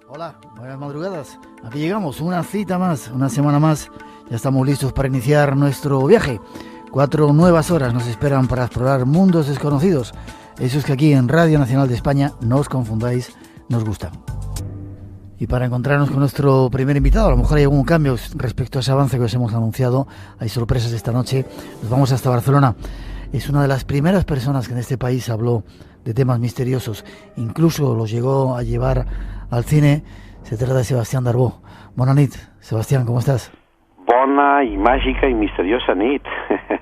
Hola, buenas madrugadas. Aquí llegamos, una cita más, una semana más. Ya estamos listos para iniciar nuestro viaje. 4 nuevas horas nos esperan para explorar mundos desconocidos. Eso es que aquí en Radio Nacional de España, no os confundáis, nos gusta. Y para encontrarnos con nuestro primer invitado, a lo mejor hay algún cambio respecto a ese avance que os hemos anunciado. Hay sorpresas esta noche. Nos vamos hasta Barcelona. Es una de las primeras personas que en este país habló de temas misteriosos. Incluso los llegó a llevar al cine. Se trata de Sebastián Darbó. Bona nit, Sebastián, ¿cómo estás? Bona y mágica y misteriosa nit.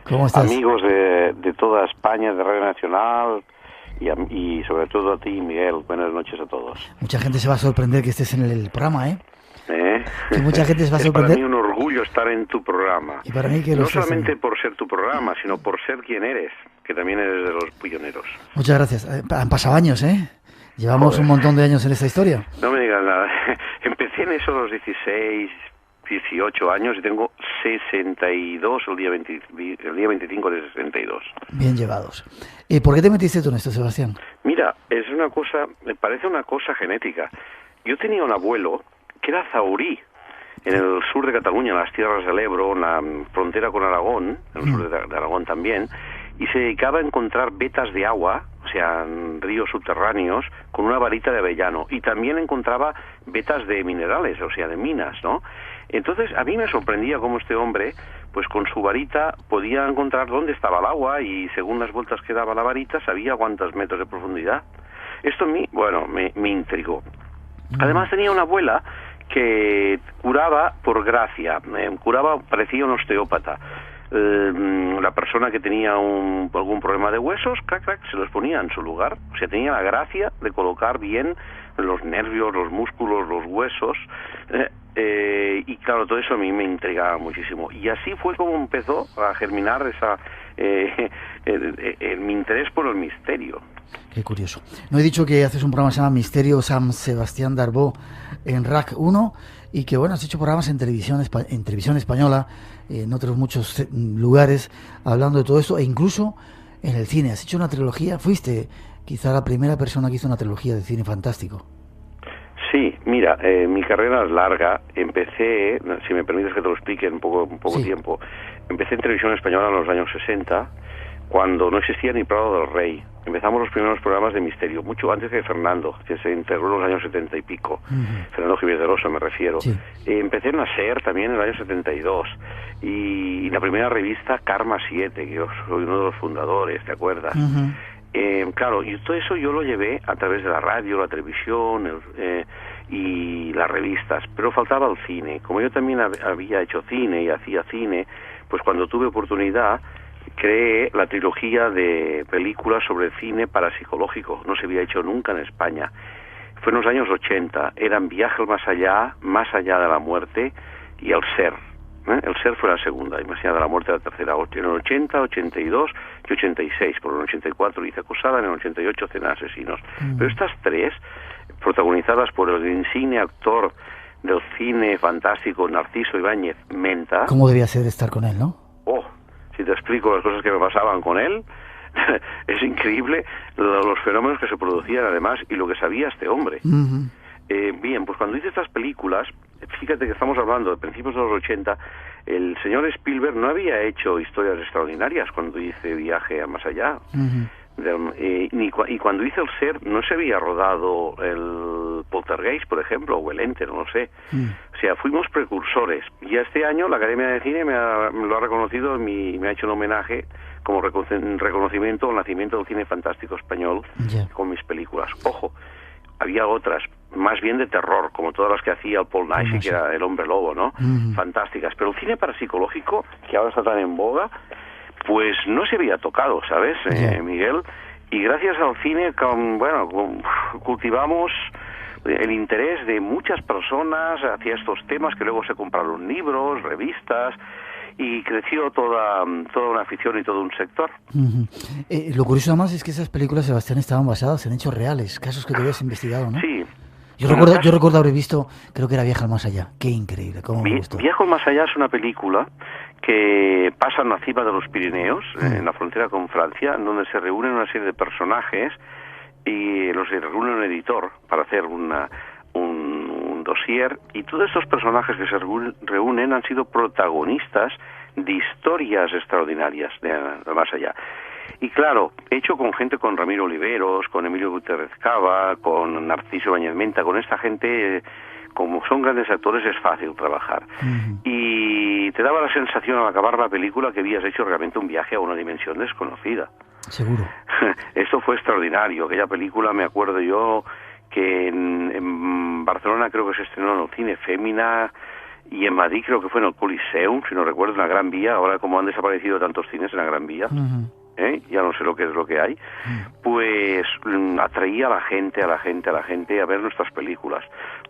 ¿Cómo estás? Amigos de toda España, de Radio Nacional y sobre todo a ti, Miguel. Buenas noches a todos. Mucha gente se va a sorprender que estés en el programa, ¿eh? Que mucha gente se va a sorprender. Es para mí un orgullo estar en tu programa. Y para mí que no solamente por ser tu programa, sino por ser quien eres, que también eres de los pioneros. Muchas gracias. Han pasado años, ¿eh? Llevamos un montón de años en esta historia. No me digas nada. Empecé en eso a los 16, 18 años y tengo 62 el día 25 de 62. Bien llevados. ¿Y por qué te metiste tú en esto, Sebastián? Mira, es una cosa, me parece una cosa genética. Yo tenía un abuelo que era zaurí, en el sur de Cataluña, en las tierras del Ebro, en la frontera con Aragón, en el sur de Aragón también, y se dedicaba a encontrar vetas de agua, o sea, en ríos subterráneos, con una varita de avellano, y también encontraba vetas de minerales, o sea, de minas, ¿no? Entonces, a mí me sorprendía cómo este hombre, pues con su varita, podía encontrar dónde estaba el agua, y según las vueltas que daba la varita, sabía cuántos metros de profundidad. Esto a mí, bueno, me intrigó. Además, tenía una abuela que curaba por gracia, parecía un osteópata. La persona que tenía algún problema de huesos, se los ponía en su lugar. O sea, tenía la gracia de colocar bien los nervios, los músculos, los huesos. Y claro, todo eso a mí me intrigaba muchísimo. Y así fue como empezó a germinar mi interés por el misterio. Qué curioso. No he dicho que haces un programa que se llama Misterio San Sebastián Darbó en RAC 1 y que, bueno, has hecho programas en televisión española, en otros muchos lugares, hablando de todo esto, e incluso en el cine. Has hecho una trilogía, fuiste quizá la primera persona que hizo una trilogía de cine fantástico. Sí, mira, mi carrera es larga. Empecé, si me permites que te lo explique en poco sí. tiempo, empecé en televisión española en los años 60, cuando no existía ni Prado del Rey. Empezamos los primeros programas de misterio, mucho antes que Fernando, que se integró en los años 70 y pico. Fernando Jiménez de Rosa, me refiero. Sí. Empecé en la SER también en el año 72. Y la primera revista, Karma 7, que yo soy uno de los fundadores, ¿te acuerdas? Claro, y todo eso yo lo llevé a través de la radio, la televisión y las revistas, pero faltaba el cine. Como yo también había hecho cine y hacía cine, pues cuando tuve oportunidad creé la trilogía de películas sobre cine parapsicológico. No se había hecho nunca en España. Fue en los años 80. Eran Viaje al Más Allá de la Muerte y El Ser. El Ser fue la segunda, y Más Allá de la Muerte la tercera. En el 80, 82 y 86. Por el 84 hice Acosada, en el 88 Cena de Asesinos. Pero estas tres, protagonizadas por el insigne actor del cine fantástico Narciso Ibáñez Menta. ¿Cómo debía ser estar con él, no? Si te explico las cosas que me pasaban con él, es increíble los fenómenos que se producían además y lo que sabía este hombre. Bien, pues cuando hice estas películas, fíjate que estamos hablando de principios de los 80, el señor Spielberg no había hecho historias extraordinarias cuando hice Viaje a Más Allá. Y cuando hice El Ser no se había rodado el Poltergeist, por ejemplo, o el Ente, no lo sé. O sea, fuimos precursores. Y este año la Academia de Cine me lo ha reconocido y me ha hecho un homenaje como reconocimiento al nacimiento del cine fantástico español con mis películas. Ojo, había otras, más bien de terror, como todas las que hacía el Paul Nash, que era El Hombre Lobo, ¿no? Fantásticas. Pero el cine parapsicológico, que ahora está tan en boga, pues no se había tocado, ¿sabes, Miguel? Y gracias al cine, cultivamos el interés de muchas personas hacia estos temas, que luego se compraron libros, revistas, y creció toda una afición y todo un sector. Lo curioso además es que esas películas, Sebastián, estaban basadas en hechos reales, casos que tú habías investigado, ¿no? Sí. Yo recuerdo haber visto, creo que era Viaje al Más Allá. Qué increíble, cómo me gustó. Viaje al Más Allá es una película que pasa en la cima de los Pirineos, en la frontera con Francia, en donde se reúnen una serie de personajes y los reúne un editor para hacer un Dosier, y todos estos personajes que se reúnen han sido protagonistas de historias extraordinarias de más allá. Y claro, hecho con gente, con Ramiro Oliveros, con Emilio Gutiérrez Cava, con Narciso Bañez Menta, con esta gente, como son grandes actores, es fácil trabajar. Y te daba la sensación al acabar la película que habías hecho realmente un viaje a una dimensión desconocida. Seguro. Esto fue extraordinario. Aquella película, me acuerdo yo, que en Barcelona creo que se estrenó en el Cine Fémina, y en Madrid creo que fue en el Coliseum, si no recuerdo, en la Gran Vía. Ahora, como han desaparecido tantos cines en la Gran Vía, ya no sé lo que es lo que hay, pues atraía a la gente a ver nuestras películas.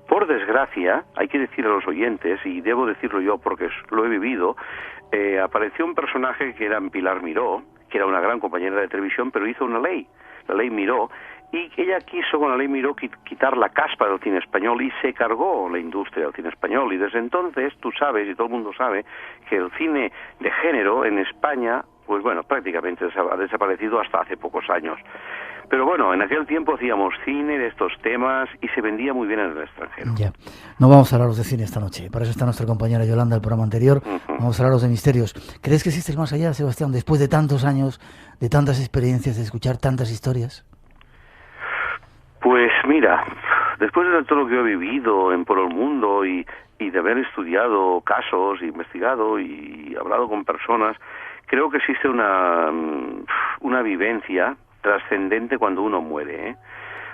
Por desgracia, hay que decir a los oyentes, y debo decirlo yo porque lo he vivido, apareció un personaje que era Pilar Miró, que era una gran compañera de televisión, pero hizo una ley, la ley Miró, y ella quiso con la ley Miró quitar la caspa del cine español y se cargó la industria del cine español. Y desde entonces, tú sabes, y todo el mundo sabe, que el cine de género en España, pues bueno, prácticamente ha desaparecido hasta hace pocos años. Pero bueno, en aquel tiempo hacíamos cine de estos temas y se vendía muy bien en el extranjero. Ya, no vamos a hablaros de cine esta noche. Para eso está nuestra compañera Yolanda, el programa anterior. Vamos a hablaros de misterios. ¿Crees que existe el más allá, Sebastián, después de tantos años, de tantas experiencias, de escuchar tantas historias? Pues mira, después de todo lo que he vivido por el mundo y de haber estudiado casos, investigado y hablado con personas, creo que existe una vivencia trascendente cuando uno muere,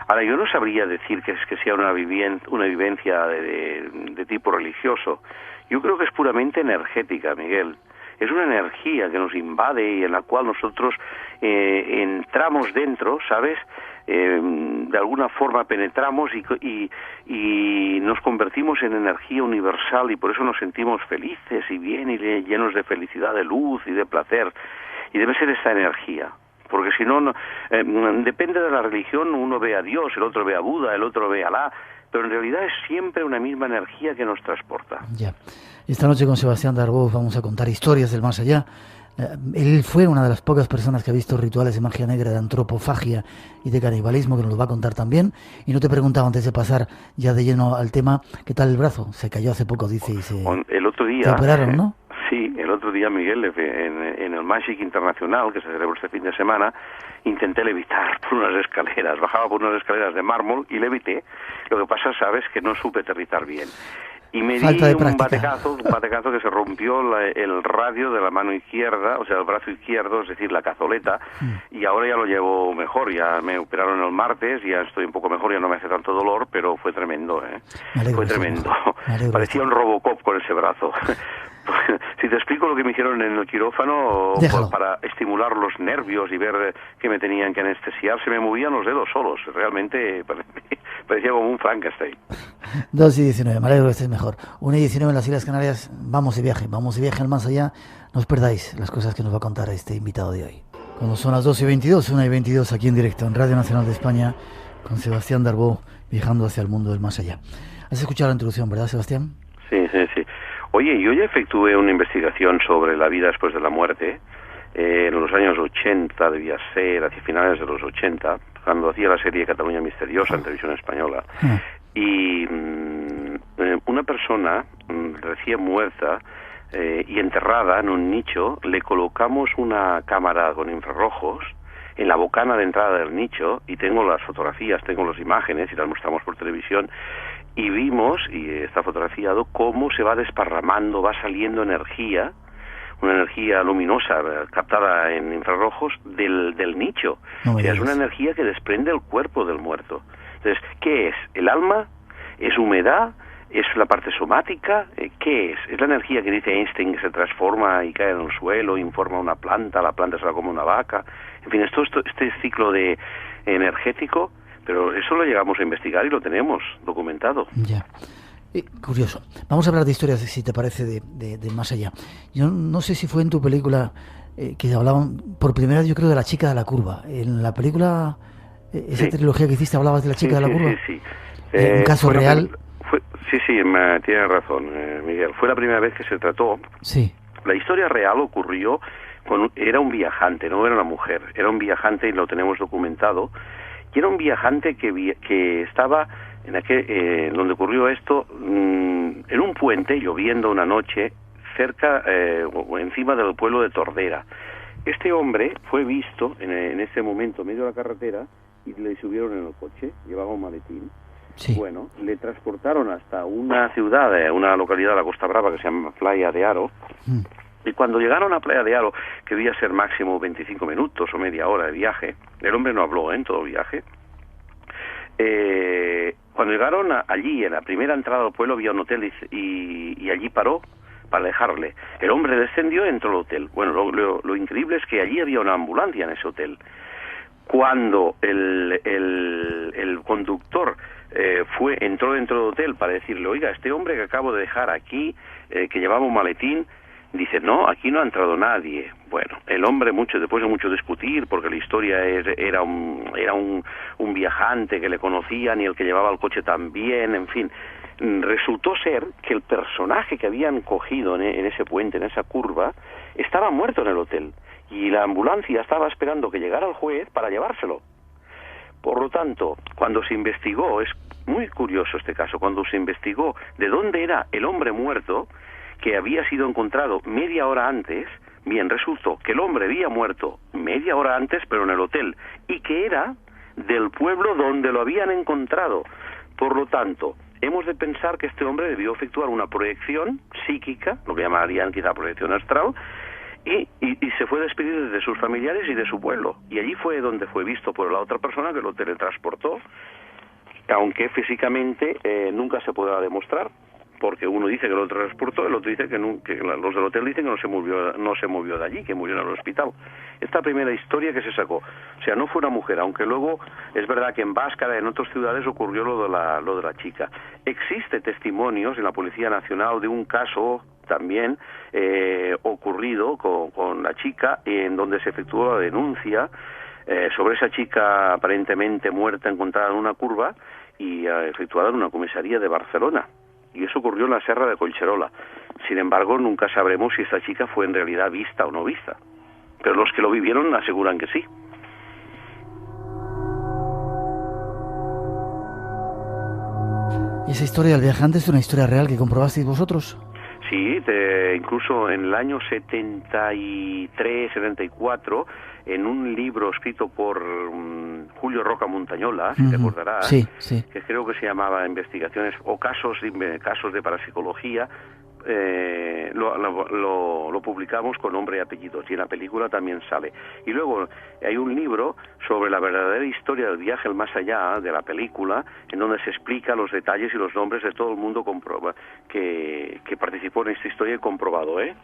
Ahora, yo no sabría decir que sea una vivencia de tipo religioso. Yo creo que es puramente energética, Miguel. Es una energía que nos invade y en la cual nosotros entramos dentro, ¿sabes? De alguna forma penetramos y nos convertimos en energía universal y por eso nos sentimos felices y bien y llenos de felicidad, de luz y de placer. Y debe ser esta energía. Porque si no, depende de la religión, uno ve a Dios, el otro ve a Buda, el otro ve a Alá, pero en realidad es siempre una misma energía que nos transporta. Ya. Esta noche con Sebastián Darboux vamos a contar historias del más allá. Él fue una de las pocas personas que ha visto rituales de magia negra, de antropofagia y de canibalismo, que nos lo va a contar también. Y no te preguntaba, antes de pasar ya de lleno al tema, ¿qué tal el brazo? Se cayó hace poco, dice, y el otro día, te operaron, ¿no? Sí, el otro día, Miguel, en el Magic Internacional, que se celebró este fin de semana, intenté levitar por unas escaleras. Bajaba por unas escaleras de mármol y levité. Lo que pasa, sabes, que no supe aterrizar bien. Y me di un batecazo que se rompió el radio de la mano izquierda, o sea, el brazo izquierdo, es decir, la cazoleta, y ahora ya lo llevo mejor. Ya me operaron el martes, ya estoy un poco mejor, ya no me hace tanto dolor, pero fue tremendo, Fue tremendo. Parecía un Robocop con ese brazo. Si te explico lo que me hicieron en el quirófano, para estimular los nervios y ver que me tenían que anestesiar, se me movían los dedos solos. Realmente parecía como un Frankenstein. 2:19, me alegro que estés mejor. 1:19 en las Islas Canarias. Vamos de viaje al más allá. No os perdáis las cosas que nos va a contar este invitado de hoy. Cuando son las 2:22, 1:22 aquí en directo en Radio Nacional de España, con Sebastián Darboux, viajando hacia el mundo del más allá. ¿Has escuchado la introducción, verdad, Sebastián? Sí. Oye, yo ya efectué una investigación sobre la vida después de la muerte, en los años 80, debía ser, hacia finales de los 80, cuando hacía la serie Cataluña Misteriosa en televisión española. Y una persona recién muerta y enterrada en un nicho, le colocamos una cámara con infrarrojos en la bocana de entrada del nicho, y tengo las fotografías, tengo las imágenes y las mostramos por televisión, y vimos, y está fotografiado, cómo se va desparramando, va saliendo energía, una energía luminosa captada en infrarrojos del nicho. O sea, es una energía que desprende el cuerpo del muerto. Entonces, ¿qué es? ¿El alma? ¿Es humedad? ¿Es la parte somática? ¿Qué es? ¿Es la energía que dice Einstein que se transforma y cae en el suelo, informa una planta, la planta se va como una vaca? En fin, este ciclo energético, pero eso lo llegamos a investigar y lo tenemos documentado. Ya. Curioso. Vamos a hablar de historias, si te parece, de más allá. Yo no sé si fue en tu película que hablaban por primera vez, yo creo, de la chica de la curva. En la película, esa trilogía que hiciste, hablabas de la chica de la curva. Sí. Un caso real. Tienes razón, Miguel. Fue la primera vez que se trató. Sí. La historia real ocurrió era un viajante, no era una mujer. Era un viajante y lo tenemos documentado. Y era un viajante que estaba donde ocurrió esto, en un puente, lloviendo una noche, cerca o encima del pueblo de Tordera. Este hombre fue visto en ese momento en medio de la carretera y le subieron en el coche, llevaba un maletín. Sí. Bueno, le transportaron hasta una ciudad, una localidad de la Costa Brava que se llama Playa de Aro. Y cuando llegaron a Playa de Aro, que debía ser máximo 25 minutos o media hora de viaje, el hombre no habló en todo el viaje. Cuando llegaron allí, en la primera entrada del pueblo, había un hotel y allí paró para dejarle. El hombre descendió y entró al hotel. Bueno, lo increíble es que allí había una ambulancia en ese hotel. Cuando el conductor entró dentro del hotel para decirle, oiga, este hombre que acabo de dejar aquí, que llevaba un maletín, dice, no, aquí no ha entrado nadie. Bueno, el hombre, después de mucho discutir, porque la historia era un viajante que le conocían y el que llevaba el coche también, en fin, resultó ser que el personaje que habían cogido en ese puente, en esa curva, estaba muerto en el hotel. Y la ambulancia estaba esperando que llegara el juez para llevárselo. Por lo tanto, cuando se investigó, es muy curioso este caso, cuando se investigó de dónde era el hombre muerto, que había sido encontrado media hora antes, bien, resultó que el hombre había muerto media hora antes, pero en el hotel, y que era del pueblo donde lo habían encontrado. Por lo tanto, hemos de pensar que este hombre debió efectuar una proyección psíquica, lo que llamarían quizá proyección astral, y se fue a despedir de sus familiares y de su pueblo. Y allí fue donde fue visto por la otra persona que lo teletransportó, aunque físicamente nunca se podrá demostrar, porque uno dice que lo transportó, el otro dice que los del hotel dicen que no se movió de allí, que murió en el hospital. Esta primera historia que se sacó, o sea, no fue una mujer, aunque luego es verdad que en Báscara, en otras ciudades ocurrió lo de la chica. Existe testimonios en la Policía Nacional de un caso también ocurrido con la chica, en donde se efectuó la denuncia sobre esa chica aparentemente muerta encontrada en una curva y efectuada en una comisaría de Barcelona. Y eso ocurrió en la Serra de Collserola. Sin embargo, nunca sabremos si esta chica fue en realidad vista o no vista. Pero los que lo vivieron aseguran que sí. ¿Y esa historia del viajante es una historia real que comprobasteis vosotros? Sí, incluso en el año 73, 74, en un libro escrito por Julio Roca Montañola, si te acordarás, sí, sí, que creo que se llamaba Investigaciones o casos de parapsicología, lo publicamos con nombre y apellidos, y en la película también sale. Y luego hay un libro sobre la verdadera historia del viaje al más allá de la película, en donde se explica los detalles y los nombres de todo el mundo que participó en esta historia y comprobado, ¿eh?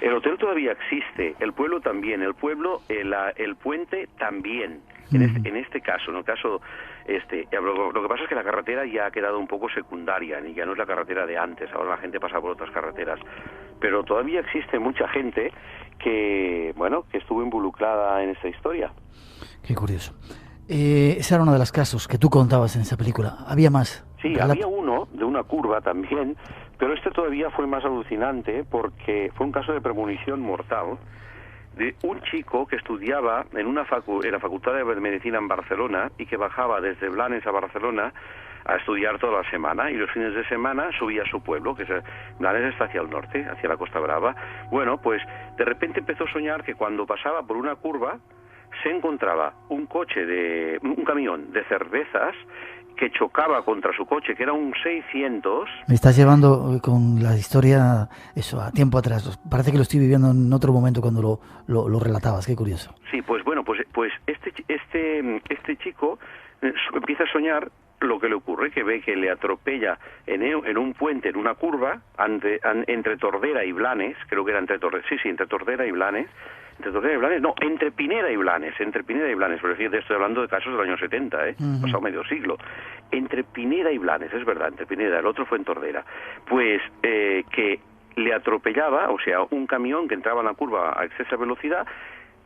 El hotel todavía existe, el pueblo también, el puente también. En este caso, en el caso lo que pasa es que la carretera ya ha quedado un poco secundaria, y ya no es la carretera de antes, ahora la gente pasa por otras carreteras, pero todavía existe mucha gente que estuvo involucrada en esta historia. Qué curioso. Ese era uno de los casos que tú contabas en esa película. ¿Había más? Sí, había uno de una curva también, pero este todavía fue más alucinante porque fue un caso de premonición mortal de un chico que estudiaba en la Facultad de Medicina en Barcelona y que bajaba desde Blanes a Barcelona a estudiar toda la semana, y los fines de semana subía a su pueblo, que Blanes está hacia el norte, hacia la Costa Brava. Bueno, pues de repente empezó a soñar que cuando pasaba por una curva se encontraba un camión de cervezas que chocaba contra su coche, que era un 600. Me estás llevando con la historia eso a tiempo atrás. Parece que lo estoy viviendo en otro momento cuando lo relatabas. Qué curioso. Sí, pues este chico empieza a soñar lo que le ocurre, que ve que le atropella en un puente, en una curva, entre Tordera y Blanes, creo que era entre Tordera y Blanes, entre Pineda y Blanes, pero fíjate, estoy hablando de casos del año 70, pasado medio siglo, entre Pineda y Blanes, es verdad, entre Pineda, el otro fue en Tordera, pues que le atropellaba, o sea, un camión que entraba en la curva a excesa velocidad,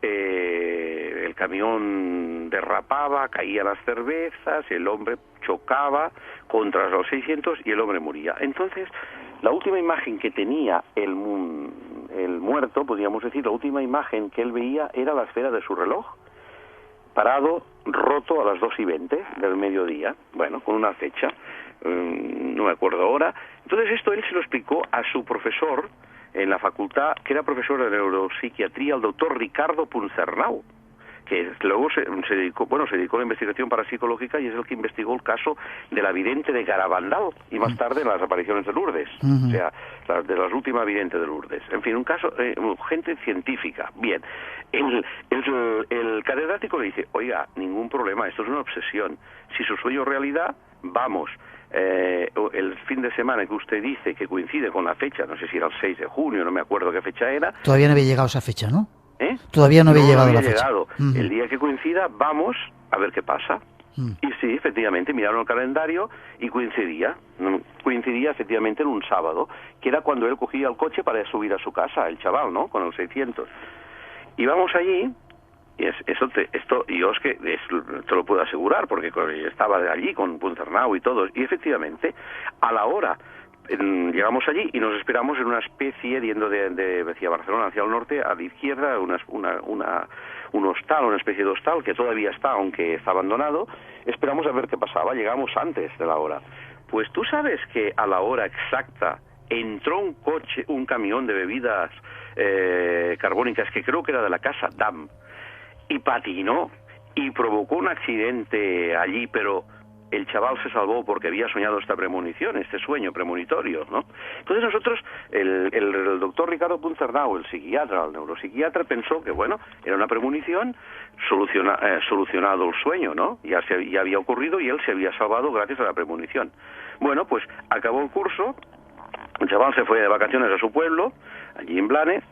el camión derrapaba, caía las cervezas, el hombre chocaba contra los 600 y el hombre moría. Entonces, la última imagen que tenía el muerto, podríamos decir, la última imagen que él veía era la esfera de su reloj, parado roto a las 2:20 del mediodía, bueno, con una fecha, no me acuerdo ahora. Entonces esto él se lo explicó a su profesor en la facultad, que era profesor de neuropsiquiatría, el doctor Ricardo Puncernau, que luego se dedicó a la investigación parapsicológica y es el que investigó el caso de la vidente de Garabandal y más tarde las apariciones de Lourdes, o sea, de las últimas videntes de Lourdes. En fin, un caso, gente científica. Bien, el catedrático le dice, oiga, ningún problema, esto es una obsesión. Si su sueño es realidad, vamos. El fin de semana que usted dice que coincide con la fecha, no sé si era el 6 de junio, no me acuerdo qué fecha era. Todavía no había llegado esa fecha, ¿no? Todavía no había llegado la fecha. El día que coincida, vamos a ver qué pasa. Y sí, efectivamente, miraron el calendario y coincidía efectivamente en un sábado, que era cuando él cogía el coche para subir a su casa, el chaval, ¿no? Con el 600. Y vamos allí, y yo es que te lo puedo asegurar, porque estaba allí con Puncernau y todo, y efectivamente, a la hora llegamos allí y nos esperamos en una especie, yendo hacia Barcelona, hacia el norte, a la izquierda, un hostal, una especie de hostal que todavía está, aunque está abandonado. Esperamos a ver qué pasaba. Llegamos antes de la hora. Pues tú sabes que a la hora exacta entró un camión de bebidas carbónicas, que creo que era de la casa DAM, y patinó y provocó un accidente allí, pero el chaval se salvó porque había soñado esta premonición, este sueño premonitorio, ¿no? Entonces nosotros, el doctor Ricardo Puncernau, el psiquiatra, el neuropsiquiatra, pensó que, bueno, era una premonición, solucionado el sueño, ¿no? Ya había ocurrido y él se había salvado gracias a la premonición. Bueno, pues acabó el curso, el chaval se fue de vacaciones a su pueblo, allí en Blanes,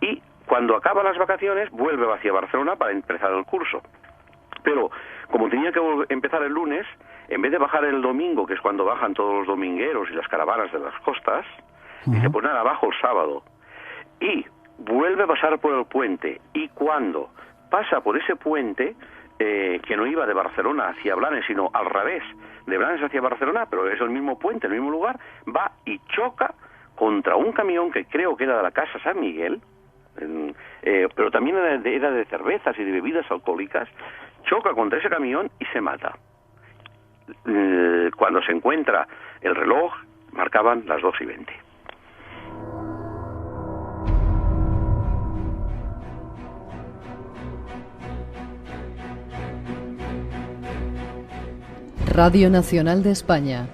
y cuando acaban las vacaciones vuelve hacia Barcelona para empezar el curso. Pero como tenía que empezar el lunes, en vez de bajar el domingo, que es cuando bajan todos los domingueros y las caravanas de las costas, dice, pues nada, bajo el sábado. Y vuelve a pasar por el puente. Y cuando pasa por ese puente, que no iba de Barcelona hacia Blanes, sino al revés, de Blanes hacia Barcelona, pero es el mismo puente, el mismo lugar, va y choca contra un camión que creo que era de la Casa San Miguel, pero también era de cervezas y de bebidas alcohólicas. Choca contra ese camión y se mata. Cuando se encuentra el reloj, marcaban las 2:20. Radio Nacional de España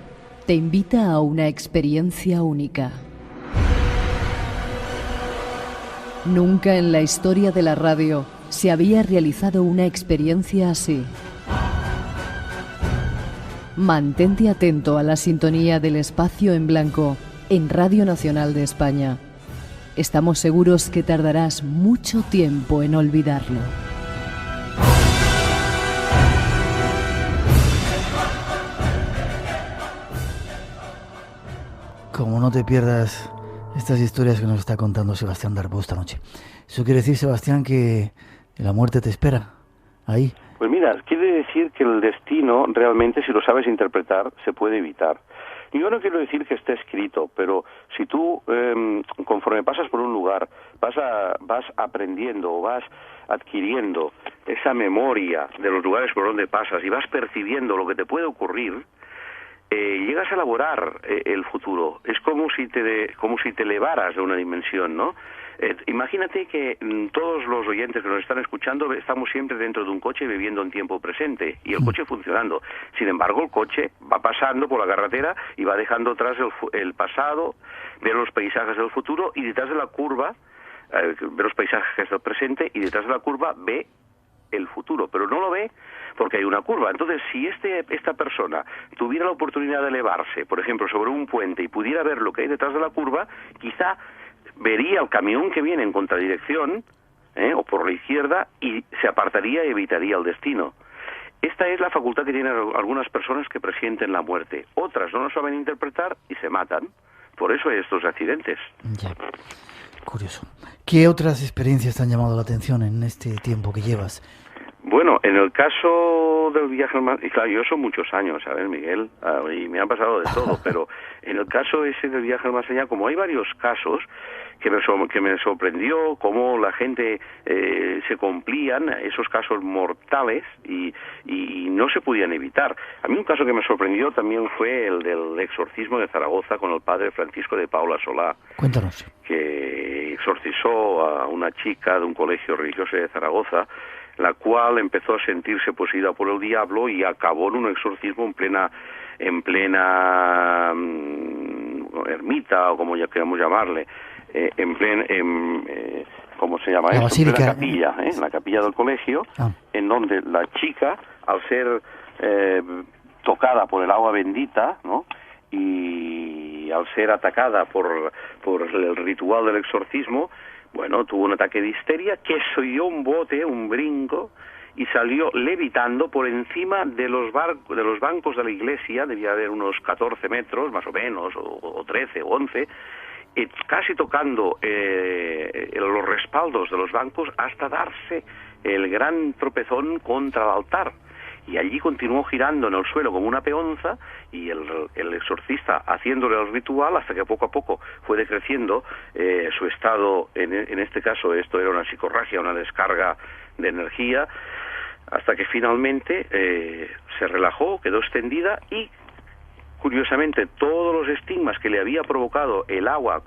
te invita a una experiencia única. Nunca en la historia de la radio se había realizado una experiencia así. Mantente atento a la sintonía del espacio en blanco en Radio Nacional de España. Estamos seguros que tardarás mucho tiempo en olvidarlo. Como no te pierdas estas historias que nos está contando Sebastián Darbo esta noche. Eso quiere decir, Sebastián, que la muerte te espera ahí. Pues mira, quiere decir que el destino realmente, si lo sabes interpretar, se puede evitar. Yo no quiero decir que esté escrito, pero si tú, conforme pasas por un lugar, vas aprendiendo o vas adquiriendo esa memoria de los lugares por donde pasas y vas percibiendo lo que te puede ocurrir, llegas a elaborar el futuro. Es como si te elevaras de una dimensión, ¿no? Imagínate que todos los oyentes que nos están escuchando estamos siempre dentro de un coche viviendo en tiempo presente y el coche funcionando. Sin embargo, el coche va pasando por la carretera y va dejando atrás el pasado, ve los paisajes del futuro y detrás de la curva, ve los paisajes del presente y detrás de la curva ve el futuro, pero no lo ve porque hay una curva. Entonces, si esta persona tuviera la oportunidad de elevarse, por ejemplo, sobre un puente y pudiera ver lo que hay detrás de la curva, quizá vería el camión que viene en contradirección, o por la izquierda, y se apartaría y evitaría el destino. Esta es la facultad que tienen algunas personas que presienten la muerte. Otras no lo saben interpretar y se matan. Por eso hay estos accidentes. Ya. Curioso. ¿Qué otras experiencias te han llamado la atención en este tiempo que llevas? Bueno, en el caso del viaje al más... Y claro, yo son muchos años, ¿sabes, Miguel? Y me han pasado de todo, pero en el caso ese del viaje al más allá, como hay varios casos que me sorprendió cómo la gente se cumplían esos casos mortales y no se podían evitar. A mí un caso que me sorprendió también fue el del exorcismo de Zaragoza con el padre Francisco de Paula Solá. Cuéntanos. Que exorcizó a una chica de un colegio religioso de Zaragoza, la cual empezó a sentirse poseída por el diablo y acabó en un exorcismo en plena ermita, o como ya queramos llamarle, ¿cómo se llama? La basílica. En la capilla, en la capilla del colegio, en donde la chica, al ser tocada por el agua bendita, ¿no?, y al ser atacada por el ritual del exorcismo, bueno, tuvo un ataque de histeria, que solló un bote, un brinco, y salió levitando por encima de los bancos de la iglesia. Debía haber unos 14 metros, más o menos, o 13 o 11, casi tocando los respaldos de los bancos hasta darse el gran tropezón contra el altar. Y allí continuó girando en el suelo como una peonza, y el exorcista haciéndole el ritual hasta que poco a poco fue decreciendo su estado. En este caso esto era una psicorragia, una descarga de energía, hasta que finalmente se relajó, quedó extendida, y curiosamente todos los estigmas que le había provocado el agua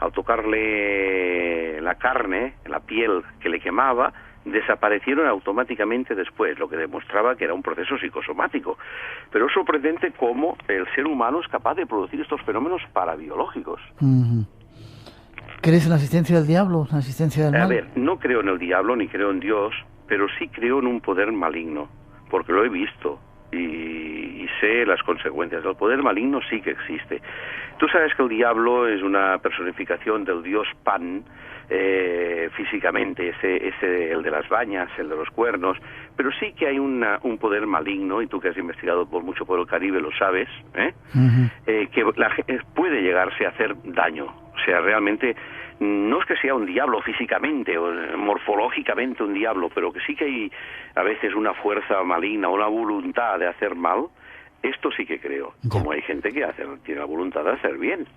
al tocarle la carne, la piel que le quemaba, desaparecieron automáticamente después, lo que demostraba que era un proceso psicosomático. Pero es sorprendente cómo el ser humano es capaz de producir estos fenómenos parabiológicos. ¿Crees en la existencia del diablo, en la existencia del mal? A ver, no creo en el diablo ni creo en Dios, pero sí creo en un poder maligno, porque lo he visto y sé las consecuencias. El poder maligno sí que existe. Tú sabes que el diablo es una personificación del dios Pan, físicamente, el de las bañas, el de los cuernos, pero sí que hay un poder maligno, y tú que has investigado mucho por el Caribe lo sabes, que puede llegarse a hacer daño. O sea, realmente no es que sea un diablo físicamente o morfológicamente un diablo, pero que sí que hay a veces una fuerza maligna, una voluntad de hacer mal. Esto sí que creo, como hay gente que tiene la voluntad de hacer bien.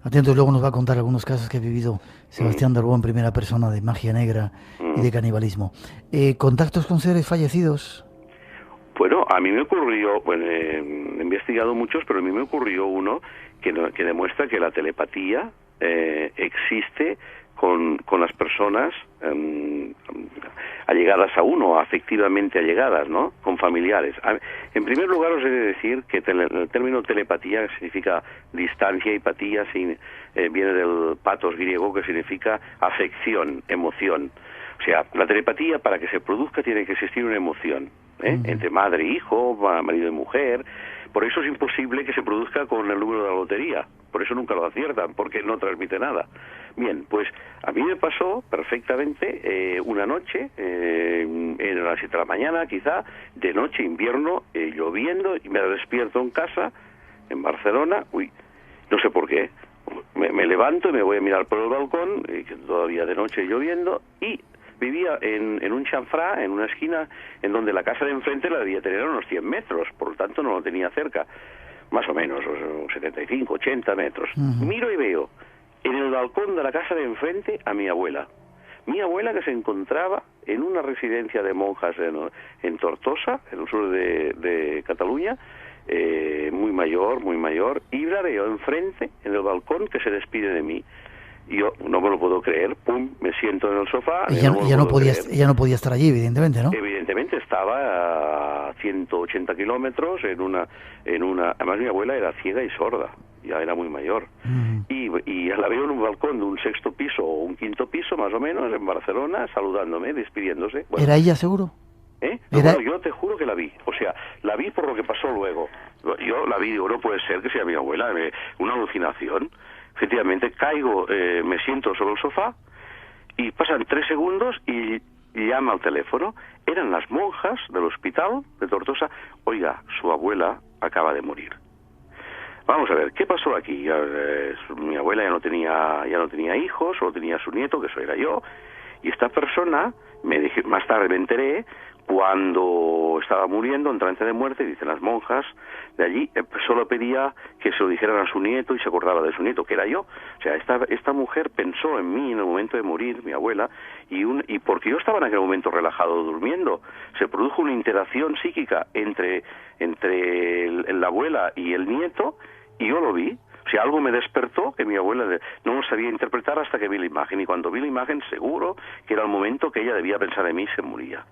Atento, luego nos va a contar algunos casos que ha vivido Sebastián Darbó en primera persona de magia negra y de canibalismo. ¿Contactos con seres fallecidos? Bueno, a mí me ocurrió, he investigado muchos, pero a mí me ocurrió uno que demuestra que la telepatía existe con las personas allegadas a uno, afectivamente allegadas, ¿no?, con familiares. En primer lugar, os he de decir que el término telepatía, que significa distancia, y patía viene del patos griego, que significa afección, emoción. O sea, la telepatía, para que se produzca, tiene que existir una emoción, entre madre e hijo, marido y mujer. Por eso es imposible que se produzca con el número de la lotería. Por eso nunca lo aciertan, porque no transmite nada. Bien, pues a mí me pasó perfectamente una noche, en las 7 de la mañana, quizá, de noche, invierno, lloviendo, y me despierto en casa, en Barcelona, no sé por qué. Me levanto y me voy a mirar por el balcón, todavía de noche lloviendo, y vivía en un chanfrá, en una esquina, en donde la casa de enfrente la debía tener a unos 100 metros, por lo tanto no lo tenía cerca, más o menos, 75, 80 metros. Miro y veo en el balcón de la casa de enfrente a mi abuela. Mi abuela, que se encontraba en una residencia de monjas en Tortosa, en el sur de Cataluña, muy mayor, y la veo enfrente, en el balcón, que se despide de mí. Yo no me lo puedo creer, me siento en el sofá. Ella no podía estar allí, evidentemente, ¿no? Evidentemente estaba a 180 kilómetros además mi abuela era ciega y sorda, ya era muy mayor. Y la veo en un balcón de un 6º piso o un 5º piso, más o menos, en Barcelona, saludándome, despidiéndose. Bueno, ¿era ella seguro? Bueno, yo te juro que la vi, o sea, la vi por lo que pasó luego. Yo la vi, digo, no puede ser que sea mi abuela, una alucinación. Efectivamente, caigo, me siento sobre el sofá, y pasan 3 segundos y llama al teléfono. Eran las monjas del hospital de Tortosa. Oiga, su abuela acaba de morir. Vamos a ver, ¿qué pasó aquí? Mi abuela ya no tenía hijos, solo tenía a su nieto, que eso era yo, Y esta persona, más tarde me enteré, cuando estaba muriendo, en trance de muerte, dicen las monjas de allí, solo pedía que se lo dijeran a su nieto y se acordaba de su nieto, que era yo. O sea, esta mujer pensó en mí en el momento de morir, mi abuela, y porque yo estaba en aquel momento relajado durmiendo, se produjo una interacción psíquica entre la abuela y el nieto, y yo lo vi. O sea, algo me despertó que mi abuela no lo sabía interpretar hasta que vi la imagen, y cuando vi la imagen seguro que era el momento que ella debía pensar en mí y se moría.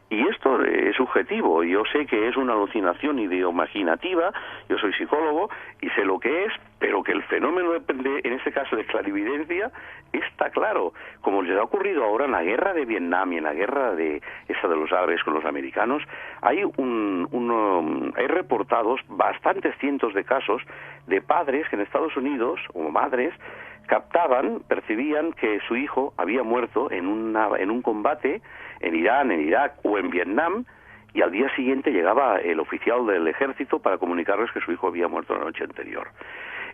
Y esto es subjetivo, yo sé que es una alucinación ideoimaginativa, yo soy psicólogo y sé lo que es, pero que el fenómeno depende, en este caso de clarividencia, está claro. Como les ha ocurrido ahora en la guerra de Vietnam y en la guerra de los árabes con los americanos, hay reportados bastantes cientos de casos de padres que en Estados Unidos, o madres, percibían que su hijo había muerto en un combate en Irán, en Irak o en Vietnam, y al día siguiente llegaba el oficial del ejército para comunicarles que su hijo había muerto la noche anterior.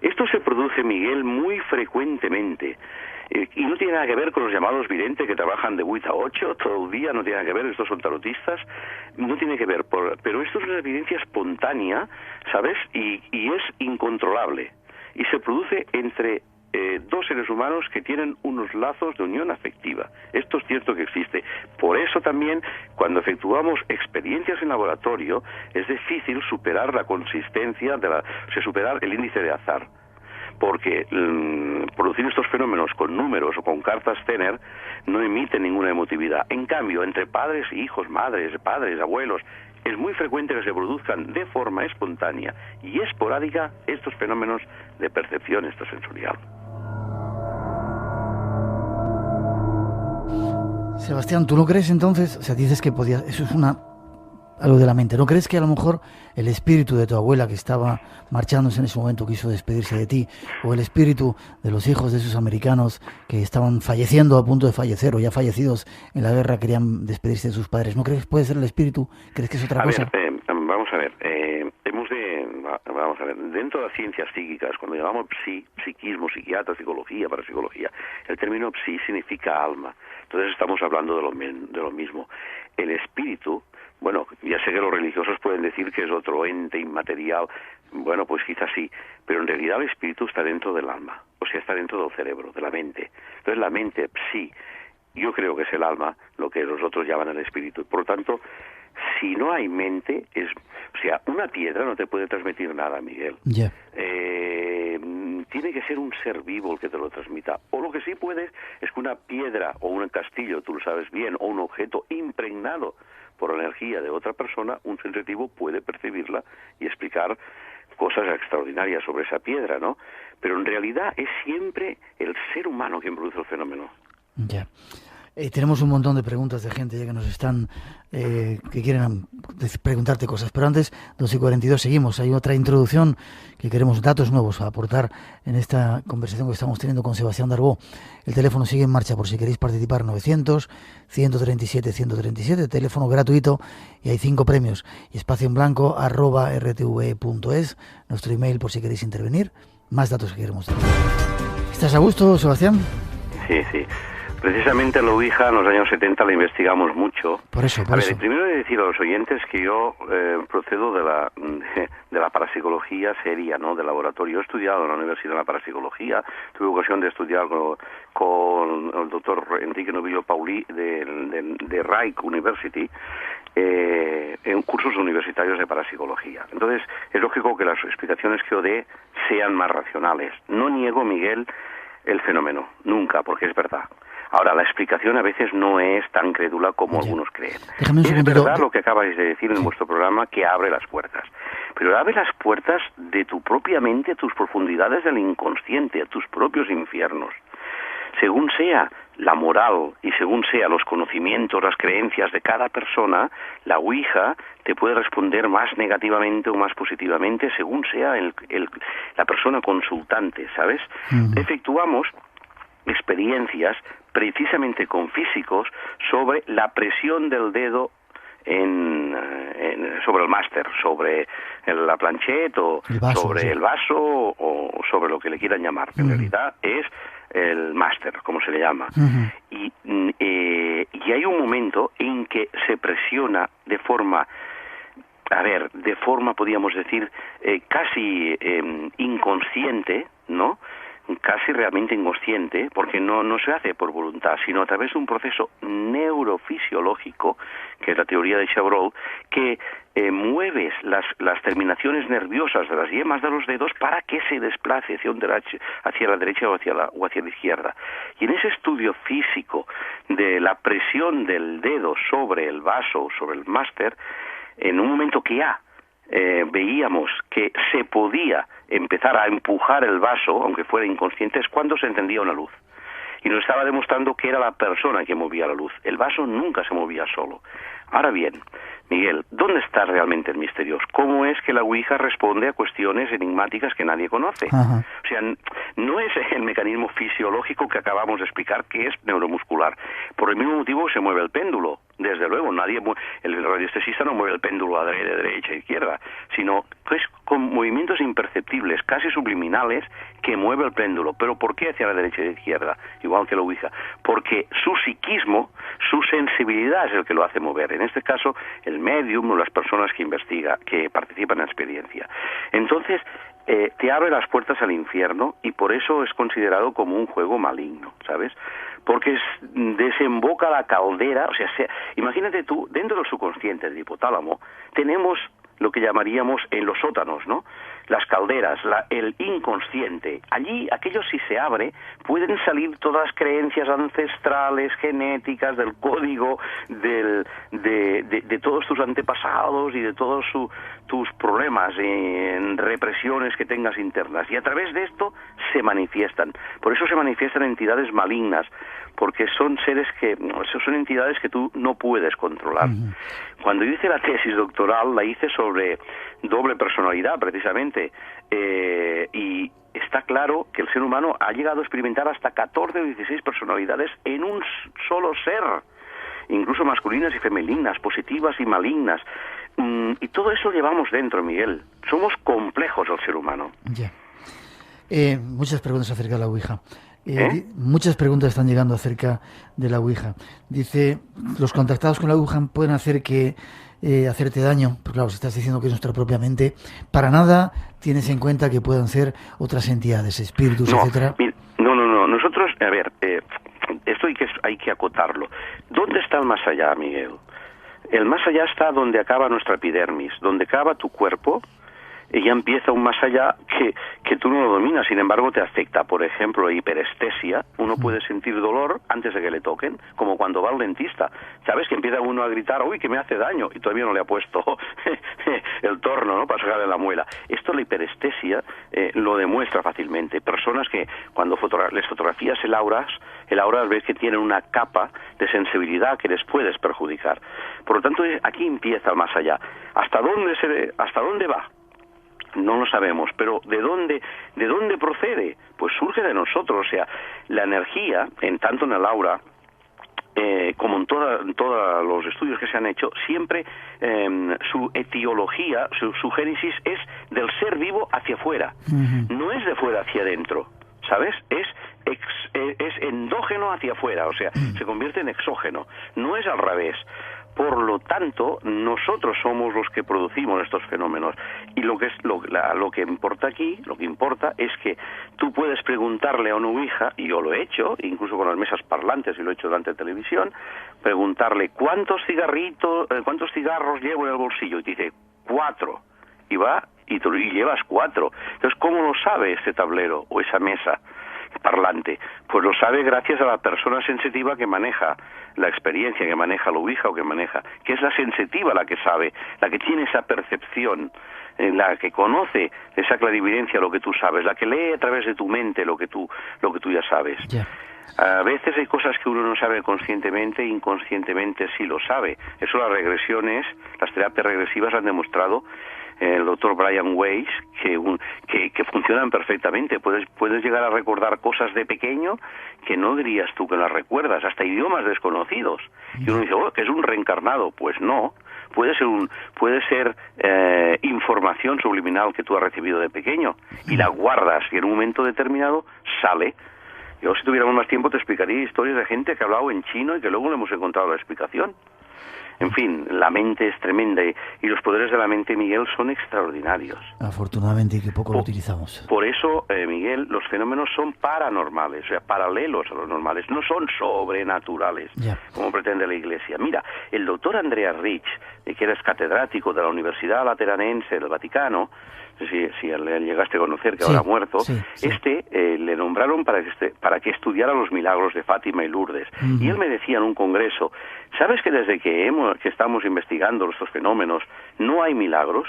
Esto se produce, Miguel, muy frecuentemente, y no tiene nada que ver con los llamados videntes que trabajan de 8 a 8 todo el día, no tiene nada que ver, estos son tarotistas, no tiene que ver, pero esto es una evidencia espontánea, ¿sabes? Y es incontrolable, y se produce entre dos seres humanos que tienen unos lazos de unión afectiva. Esto es cierto que existe. Por eso también, cuando efectuamos experiencias en laboratorio, es difícil superar la consistencia superar el índice de azar. Porque producir estos fenómenos con números o con cartas Zener no emite ninguna emotividad. En cambio, entre padres e hijos, madres, padres, abuelos, es muy frecuente que se produzcan de forma espontánea y esporádica estos fenómenos de percepción extrasensorial. Sebastián, ¿tú no crees entonces? O sea, dices que podías... Eso es algo de la mente. ¿No crees que a lo mejor el espíritu de tu abuela que estaba marchándose en ese momento quiso despedirse de ti, o el espíritu de los hijos de esos americanos que estaban falleciendo, a punto de fallecer o ya fallecidos en la guerra, querían despedirse de sus padres? ¿No crees que puede ser el espíritu? ¿Crees que es otra cosa? Vamos a ver, dentro de las ciencias psíquicas, cuando llamamos psiquismo, psiquiatra, psicología, parapsicología, el término psi significa alma. Entonces estamos hablando de lo mismo. El espíritu, bueno, ya sé que los religiosos pueden decir que es otro ente inmaterial, bueno, pues quizás sí, pero en realidad el espíritu está dentro del alma, o sea, está dentro del cerebro, de la mente. Entonces la mente, psi, yo creo que es el alma, lo que los otros llaman el espíritu. Por lo tanto, si no hay mente, una piedra no te puede transmitir nada, Miguel. Yeah. Tiene que ser un ser vivo el que te lo transmita. O lo que sí puedes es que una piedra o un castillo, tú lo sabes bien, o un objeto impregnado por la energía de otra persona, un sensitivo puede percibirla y explicar cosas extraordinarias sobre esa piedra, ¿no? Pero en realidad es siempre el ser humano quien produce el fenómeno. Ya. Tenemos un montón de preguntas de gente ya que nos están que quieren preguntarte cosas, pero antes 2:42 seguimos. Hay otra introducción que queremos, datos nuevos a aportar en esta conversación que estamos teniendo con Sebastián Darbó. El teléfono sigue en marcha por si queréis participar, 900-137-137, teléfono gratuito, y hay 5 premios, y espacio en blanco @rtve.es, nuestro email por si queréis intervenir. Más datos que queremos dar. ¿Estás a gusto, Sebastián? Sí. Precisamente la Ouija en los años 70 la investigamos mucho. Por eso. Primero he de decir a los oyentes que yo procedo de la parapsicología seria, ¿no? De laboratorio. He estudiado en la universidad la parapsicología, tuve ocasión de estudiar con el doctor Enrique Novillo Paulí de Reich University, en cursos universitarios de parapsicología. Entonces, es lógico que las explicaciones que yo dé sean más racionales. No niego, Miguel, el fenómeno, nunca, porque es verdad. Ahora, la explicación a veces no es tan crédula como algunos creen. Es verdad lo que acabáis de decir en vuestro programa, que abre las puertas. Pero abre las puertas de tu propia mente, a tus profundidades del inconsciente, a tus propios infiernos. Según sea la moral y según sea los conocimientos, las creencias de cada persona, la Ouija te puede responder más negativamente o más positivamente según sea la persona consultante, ¿sabes? Efectuamos experiencias precisamente con físicos sobre la presión del dedo sobre el máster, sobre la planchette o sobre el vaso o sobre lo que le quieran llamar. En realidad es el máster, como se le llama. Y hay un momento en que se presiona de forma, podríamos decir, casi inconsciente, ¿no? Casi realmente inconsciente, porque no se hace por voluntad, sino a través de un proceso neurofisiológico, que es la teoría de Chabrol, que mueves las terminaciones nerviosas de las yemas de los dedos para que se desplace hacia la derecha o hacia la izquierda. Y en ese estudio físico de la presión del dedo sobre el vaso, sobre el máster, en un momento que veíamos que se podía empezar a empujar el vaso, aunque fuera inconsciente, es cuando se encendía una luz. Y nos estaba demostrando que era la persona que movía la luz. El vaso nunca se movía solo. Ahora bien, Miguel, ¿dónde está realmente el misterio? ¿Cómo es que la Ouija responde a cuestiones enigmáticas que nadie conoce? Ajá. O sea, no es el mecanismo fisiológico que acabamos de explicar, que es neuromuscular. Por el mismo motivo se mueve el péndulo. Desde luego, el radiestesista no mueve el péndulo a derecha e izquierda, sino que es con movimientos imperceptibles, casi subliminales, que mueve el péndulo. ¿Pero por qué hacia la derecha e izquierda? Igual que la Ouija. Porque su psiquismo, su sensibilidad es el que lo hace mover. En este caso, el medium o las personas que participan en la experiencia. Entonces, te abre las puertas al infierno y por eso es considerado como un juego maligno, ¿sabes? Porque desemboca la caldera, o sea, imagínate tú, dentro del subconsciente del hipotálamo, tenemos lo que llamaríamos en los sótanos, ¿no? Las calderas, el inconsciente. Allí, aquello si se abre, pueden salir todas las creencias ancestrales, genéticas, del código, de todos tus antepasados y de todos tus problemas, represiones que tengas internas. Y a través de esto se manifiestan. Por eso se manifiestan entidades malignas, porque son son entidades que tú no puedes controlar. Cuando yo hice la tesis doctoral, la hice sobre doble personalidad, precisamente, y está claro que el ser humano ha llegado a experimentar hasta 14 o 16 personalidades en un solo ser, incluso masculinas y femeninas, positivas y malignas, y todo eso lo llevamos dentro, Miguel. Somos complejos el ser humano. Ya. Muchas preguntas acerca de la Ouija. Muchas preguntas están llegando acerca de la Ouija. Dice, los contactados con la Ouija pueden hacerte daño, porque claro, si estás diciendo que es nuestra propia mente, para nada tienes en cuenta que puedan ser otras entidades, espíritus, etcétera. No. Nosotros, esto hay que acotarlo. ¿Dónde está el más allá, Miguel? El más allá está donde acaba nuestra epidermis, donde acaba tu cuerpo, y ya empieza un más allá que tú no lo dominas, sin embargo te afecta. Por ejemplo, hiperestesia, uno puede sentir dolor antes de que le toquen, como cuando va al dentista. ¿Sabes? Que empieza uno a gritar, uy, que me hace daño, y todavía no le ha puesto el torno, ¿no?, para sacarle la muela. Esto, la hiperestesia, lo demuestra fácilmente. Personas que cuando les fotografías el aura ves que tienen una capa de sensibilidad que les puedes perjudicar. Por lo tanto, aquí empieza el más allá. ¿Hasta dónde va? No lo sabemos, pero ¿de dónde procede? Pues surge de nosotros, o sea, la energía, tanto en el aura como en todos los estudios que se han hecho, siempre su etiología, su génesis es del ser vivo hacia afuera, no es de fuera hacia adentro, ¿sabes? Es endógeno hacia afuera, o sea, se convierte en exógeno, no es al revés. Por lo tanto, nosotros somos los que producimos estos fenómenos. Y lo que importa aquí, es que tú puedes preguntarle a una Ouija, y yo lo he hecho, incluso con las mesas parlantes, y lo he hecho durante televisión, preguntarle ¿cuántos cigarros llevo en el bolsillo? Y te dice 4. Y va y llevas 4. Entonces, ¿cómo lo sabe este tablero o esa mesa parlante? Pues lo sabe gracias a la persona sensitiva que maneja la experiencia, que maneja la Ouija que es la sensitiva la que sabe, la que tiene esa percepción, la que conoce esa clarividencia, lo que tú sabes, la que lee a través de tu mente lo que tú ya sabes. Yeah. A veces hay cosas que uno no sabe conscientemente, inconscientemente sí lo sabe. Eso las terapias regresivas han demostrado. El doctor Brian Weiss, que funcionan perfectamente. Puedes llegar a recordar cosas de pequeño que no dirías tú que las recuerdas, hasta idiomas desconocidos. Y uno dice, que es un reencarnado. Pues no, puede ser información subliminal que tú has recibido de pequeño y la guardas y en un momento determinado sale. Yo, si tuviéramos más tiempo, te explicaría historias de gente que ha hablado en chino y que luego le hemos encontrado la explicación. En fin, la mente es tremenda y los poderes de la mente, Miguel, son extraordinarios. Afortunadamente, que poco lo utilizamos. Por eso, Miguel, los fenómenos son paranormales, o sea, paralelos a los normales, no son sobrenaturales, como pretende la Iglesia. Mira, el doctor Andrea Rich, que era catedrático de la Universidad Lateranense del Vaticano, si le llegaste a conocer, que ahora ha muerto, le nombraron para que estudiara los milagros de Fátima y Lourdes. Y él me decía en un congreso, ¿sabes que desde que estamos investigando estos fenómenos no hay milagros?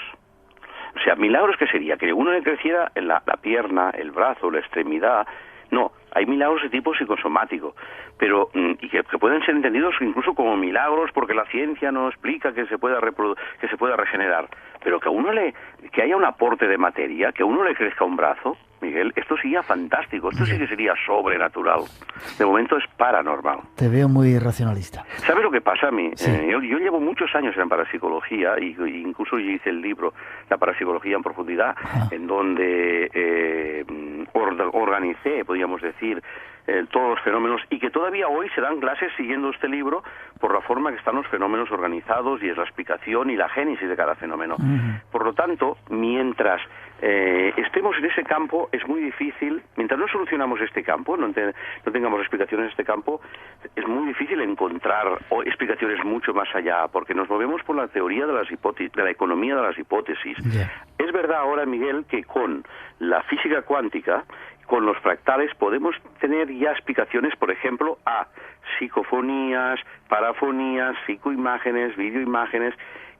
O sea, milagros, ¿qué sería? Que uno le creciera en la pierna, el brazo, la extremidad. No, hay milagros de tipo psicosomático, pero y que pueden ser entendidos incluso como milagros porque la ciencia no explica que se pueda regenerar, pero que haya un aporte de materia, que a uno le crezca un brazo, Miguel, esto sería fantástico, esto sí que sería sobrenatural. De momento es paranormal. Te veo muy racionalista. ¿Sabes lo que pasa a mí? Sí. Yo llevo muchos años en parapsicología y incluso yo hice el libro La parapsicología en profundidad, en donde organicé, podríamos decir, todos los fenómenos, y que todavía hoy se dan clases siguiendo este libro por la forma que están los fenómenos organizados y es la explicación y la génesis de cada fenómeno. Por lo tanto, mientras estemos en ese campo, es muy difícil, mientras no solucionamos este campo, no tengamos explicaciones en este campo, es muy difícil encontrar explicaciones mucho más allá, porque nos movemos por la teoría de la economía de las hipótesis. Es verdad ahora, Miguel, que con la física cuántica, con los fractales, podemos tener ya explicaciones, por ejemplo, a psicofonías, parafonías, psicoimágenes, videoimágenes,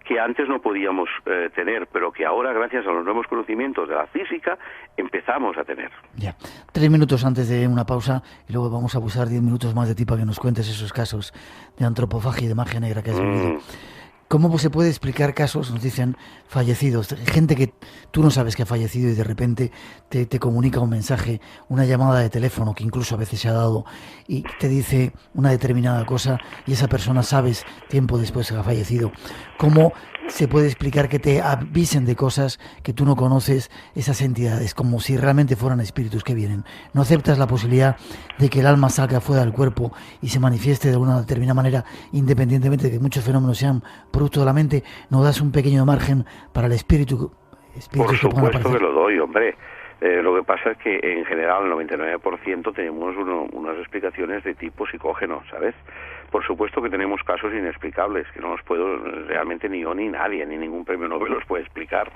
que antes no podíamos tener, pero que ahora, gracias a los nuevos conocimientos de la física, empezamos a tener. 3 minutos antes de una pausa, y luego vamos a abusar 10 minutos más de ti para que nos cuentes esos casos de antropofagia y de magia negra que has vivido. ¿Cómo se puede explicar casos, nos dicen, fallecidos? Gente que tú no sabes que ha fallecido y de repente te comunica un mensaje, una llamada de teléfono que incluso a veces se ha dado y te dice una determinada cosa y esa persona sabes tiempo después que ha fallecido. ¿Cómo se puede explicar que te avisen de cosas que tú no conoces esas entidades, como si realmente fueran espíritus que vienen? ¿No aceptas la posibilidad de que el alma salga fuera del cuerpo y se manifieste de una determinada manera, independientemente de que muchos fenómenos sean producto de la mente? ¿No das un pequeño margen para el espíritu? Por supuesto que lo doy, hombre. Lo que pasa es que en general el 99% tenemos unas explicaciones de tipo psicógeno, ¿sabes? Por supuesto que tenemos casos inexplicables que no los puedo realmente ni yo ni nadie, ni ningún premio Nobel los puede explicar.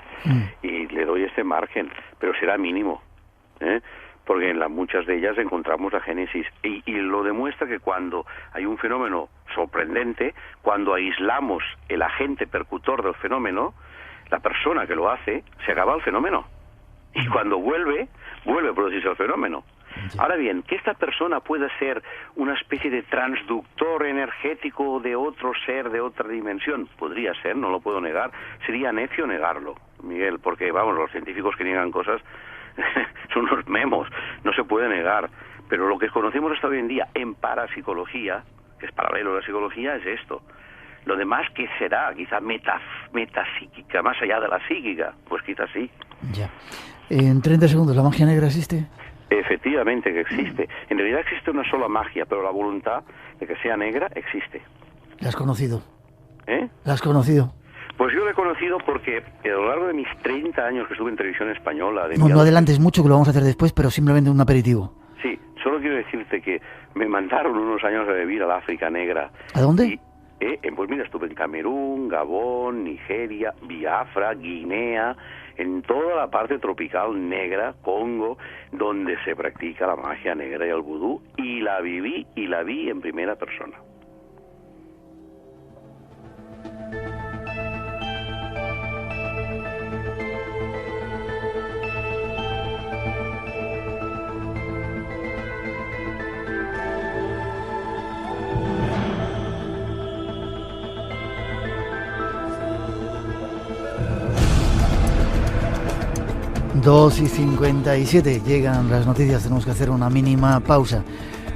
Y le doy este margen, pero será mínimo, porque en muchas de ellas encontramos la génesis. Y lo demuestra que cuando hay un fenómeno sorprendente, cuando aislamos el agente percutor del fenómeno, la persona que lo hace, se acaba el fenómeno. Y cuando vuelve a producirse el fenómeno. Ahora bien, que esta persona pueda ser una especie de transductor energético de otro ser, de otra dimensión, podría ser, no lo puedo negar. Sería necio negarlo, Miguel, porque, vamos, los científicos que niegan cosas son unos memos, no se puede negar. Pero lo que conocemos hasta hoy en día en parapsicología, que es paralelo a la psicología, es esto. Lo demás, ¿qué será? Quizá metapsíquica, más allá de la psíquica. Pues quizá sí. En 30 segundos, ¿la magia negra existe? Efectivamente que existe. En realidad existe una sola magia, pero la voluntad de que sea negra existe. ¿La has conocido? ¿La has conocido? Pues yo la he conocido porque a lo largo de mis 30 años que estuve en televisión española... No adelantes mucho, que lo vamos a hacer después, pero simplemente un aperitivo. Sí, solo quiero decirte que me mandaron unos años a vivir al África Negra. ¿A dónde? Pues mira, estuve en Camerún, Gabón, Nigeria, Biafra, Guinea, en toda la parte tropical negra, Congo, donde se practica la magia negra y el vudú, y la viví y la vi en primera persona. Dos y 57, llegan las noticias, tenemos que hacer una mínima pausa.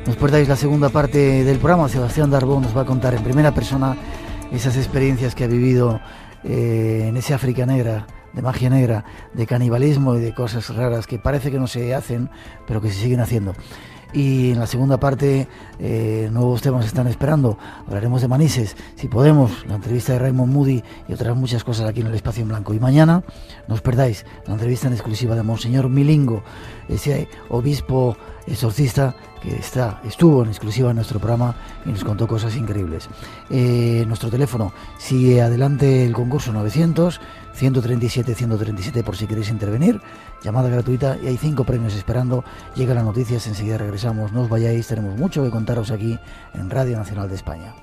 Nos perdáis la segunda parte del programa. Sebastián Darbón nos va a contar en primera persona esas experiencias que ha vivido en ese África Negra, de magia negra, de canibalismo y de cosas raras que parece que no se hacen, pero que se siguen haciendo. y en la segunda parte nuevos temas están esperando. Hablaremos de Manises, si podemos, la entrevista de Raymond Moody y otras muchas cosas aquí en el Espacio en Blanco. Y mañana no os perdáis la entrevista en exclusiva de Monseñor Milingo, ese obispo exorcista que estuvo en exclusiva en nuestro programa y nos contó cosas increíbles. Nuestro teléfono sigue adelante, el concurso 900-137-137 por si queréis intervenir, llamada gratuita, y hay 5 premios esperando. Llegan las noticias, enseguida regresamos, no os vayáis, tenemos mucho que contaros aquí en Radio Nacional de España.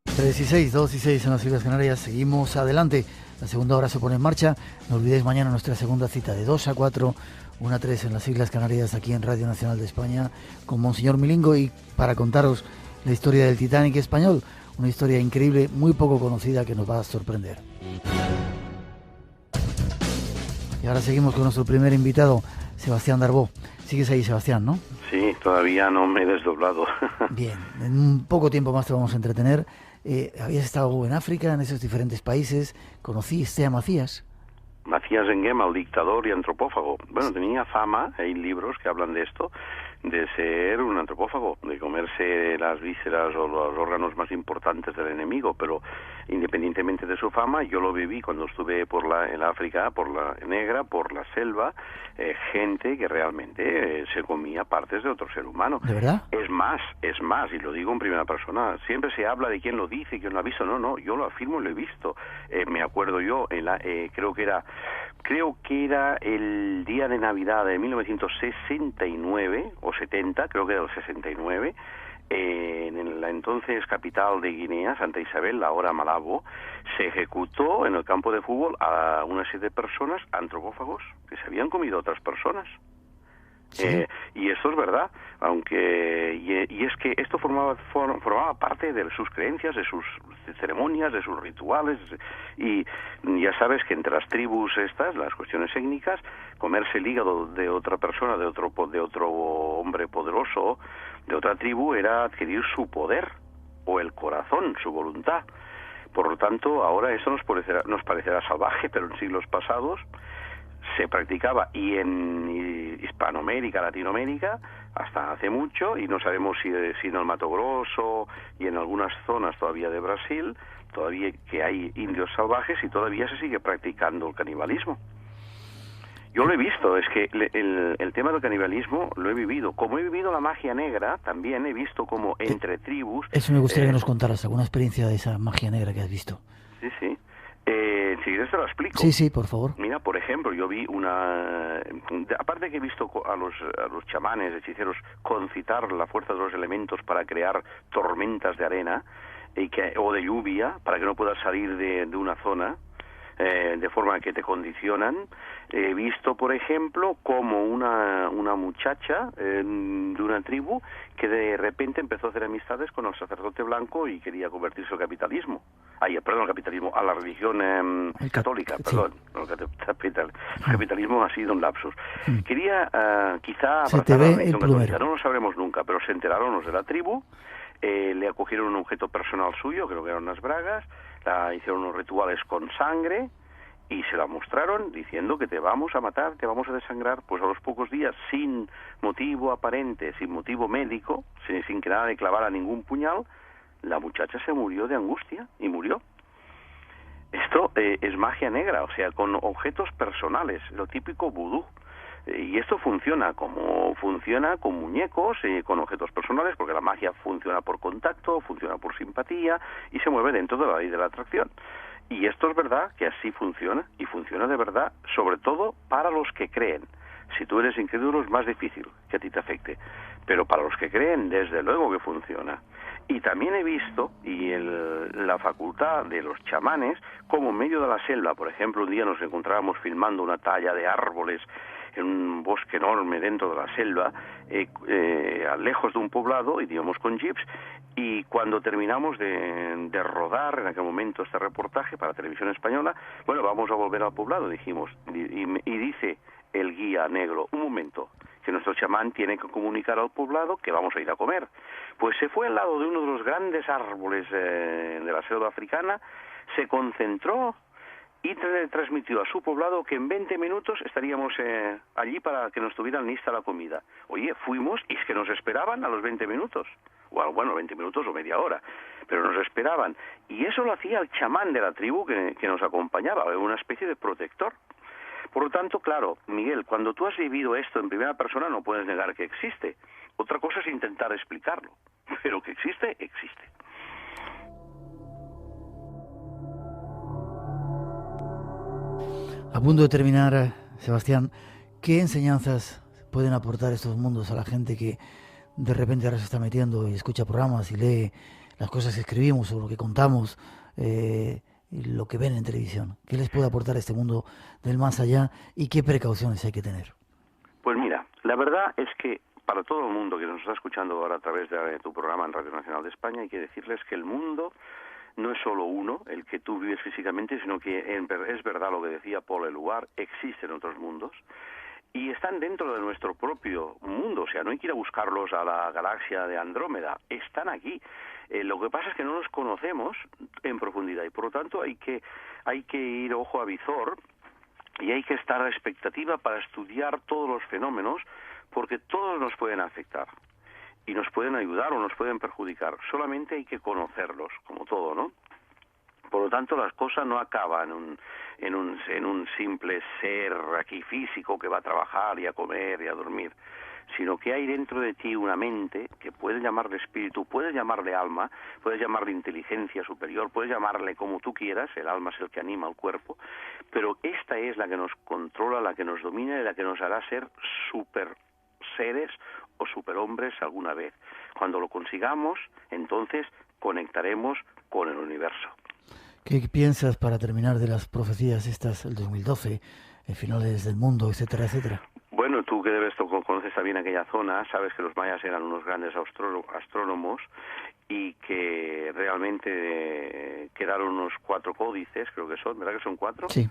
3 y 6, 2 y 6 en las Islas Canarias, seguimos adelante, la segunda hora se pone en marcha. No olvidéis mañana nuestra segunda cita de 2 a 4, 1 a 3 en las Islas Canarias, aquí en Radio Nacional de España, con Monseñor Milingo, y para contaros la historia del Titanic español, una historia increíble, muy poco conocida, que nos va a sorprender. Y ahora seguimos con nuestro primer invitado, Sebastián Darbó. Sigues ahí, Sebastián, ¿no? Sí, todavía no me he desdoblado. Bien, en un poco tiempo más te vamos a entretener. Habías estado en África, en esos diferentes países. ¿Conociste a Macías? Macías Nguema, el dictador y antropófago. Bueno, tenía fama, hay libros que hablan de esto, de ser un antropófago, de comerse las vísceras o los órganos más importantes del enemigo, pero independientemente de su fama, yo lo viví cuando estuve en África, por la negra, por la selva, gente que realmente se comía partes de otro ser humano. ¿De verdad? Es más, y lo digo en primera persona, siempre se habla de quién lo dice, quién lo ha visto. No, yo lo afirmo y lo he visto. Me acuerdo yo, creo que era el día de Navidad de 1969 o 70, creo que era el 69, en la entonces capital de Guinea, Santa Isabel, la ahora Malabo, se ejecutó en el campo de fútbol a una serie de personas, antropófagos, que se habían comido a otras personas. Sí. Y esto es verdad, aunque y es que esto formaba parte de sus creencias, de sus ceremonias, de sus rituales, y ya sabes que entre las tribus estas, las cuestiones étnicas, comerse el hígado de otra persona, de otro hombre poderoso, de otra tribu, era adquirir su poder, o el corazón, su voluntad. Por lo tanto, ahora eso nos parecerá salvaje, pero en siglos pasados se practicaba, y en Hispanoamérica, Latinoamérica, hasta hace mucho, y no sabemos si en el Mato Grosso y en algunas zonas todavía de Brasil, todavía que hay indios salvajes, y todavía se sigue practicando el canibalismo. Yo lo he visto, es que el tema del canibalismo lo he vivido. Como he vivido la magia negra, también he visto como entre tribus... Eso me gustaría que nos contaras, alguna experiencia de esa magia negra que has visto. Sí. Si quieres te lo explico. Sí, por favor. Mira, por ejemplo, yo vi aparte que he visto a los chamanes, hechiceros, concitar la fuerza de los elementos para crear tormentas de arena o de lluvia, para que no puedas salir de una zona, de forma que te condicionan. He visto, por ejemplo, como una muchacha de una tribu que de repente empezó a hacer amistades con el sacerdote blanco y quería convertirse al capitalismo. Al capitalismo, a la religión católica, perdón. El capitalismo ha sido un lapsus. Quería quizá abrazar la religión católica, no lo sabremos nunca, pero se enteraron los de la tribu, le acogieron un objeto personal suyo, creo que eran unas bragas, hicieron unos rituales con sangre y se la mostraron diciendo que te vamos a matar, te vamos a desangrar. Pues a los pocos días, sin motivo aparente, sin motivo médico, sin que nada le clavara ningún puñal, la muchacha se murió de angustia y murió. Esto es magia negra, o sea, con objetos personales, lo típico vudú. Y esto funciona con muñecos, con objetos personales, porque la magia funciona por contacto, funciona por simpatía y se mueve dentro de la ley de la atracción. Y esto es verdad que así funciona, y funciona de verdad, sobre todo para los que creen. Si tú eres incrédulo es más difícil que a ti te afecte, pero para los que creen, desde luego que funciona. Y también he visto, la facultad de los chamanes, como en medio de la selva, por ejemplo, un día nos encontrábamos filmando una talla de árboles en un bosque enorme dentro de la selva, lejos de un poblado, y íbamos con jeeps, y cuando terminamos de rodar en aquel momento este reportaje para Televisión Española, bueno, vamos a volver al poblado, dijimos, y dice el guía negro, un momento, que nuestro chamán tiene que comunicar al poblado que vamos a ir a comer. Pues se fue al lado de uno de los grandes árboles de la selva africana, se concentró, y transmitió a su poblado que en 20 minutos estaríamos allí para que nos tuvieran lista la comida. Oye, fuimos y es que nos esperaban a los 20 minutos. Bueno, 20 minutos o media hora, pero nos esperaban. Y eso lo hacía el chamán de la tribu que nos acompañaba, una especie de protector. Por lo tanto, claro, Miguel, cuando tú has vivido esto en primera persona no puedes negar que existe. Otra cosa es intentar explicarlo, pero que existe, existe. A punto de terminar, Sebastián, ¿qué enseñanzas pueden aportar estos mundos a la gente que de repente ahora se está metiendo y escucha programas y lee las cosas que escribimos o lo que contamos, y lo que ven en televisión? ¿Qué les puede aportar este mundo del más allá y qué precauciones hay que tener? Pues mira, la verdad es que para todo el mundo que nos está escuchando ahora a través de tu programa en Radio Nacional de España, hay que decirles que el mundo no es solo uno, el que tú vives físicamente, sino que es verdad lo que decía Paul Eluard, existen otros mundos y están dentro de nuestro propio mundo. O sea, no hay que ir a buscarlos a la galaxia de Andrómeda, están aquí. Lo que pasa es que no los conocemos en profundidad y por lo tanto hay que ir ojo a visor y hay que estar a expectativa para estudiar todos los fenómenos, porque todos nos pueden afectar y nos pueden ayudar o nos pueden perjudicar. Solamente hay que conocerlos, como todo, ¿no? Por lo tanto, las cosas no acaban en un simple ser aquí físico que va a trabajar y a comer y a dormir, sino que hay dentro de ti una mente que puedes llamarle espíritu, puedes llamarle alma, puedes llamarle inteligencia superior, puedes llamarle como tú quieras, el alma es el que anima al cuerpo, pero esta es la que nos controla, la que nos domina y la que nos hará ser super seres o superhombres alguna vez. Cuando lo consigamos, entonces conectaremos con el universo. ¿Qué piensas, para terminar, de las profecías estas, el 2012, finales del mundo, etcétera, etcétera? Bueno, tú que conoces también aquella zona, sabes que los mayas eran unos grandes astrónomos y que realmente quedaron unos 4 códices, creo que son, ¿verdad que son 4? Sí.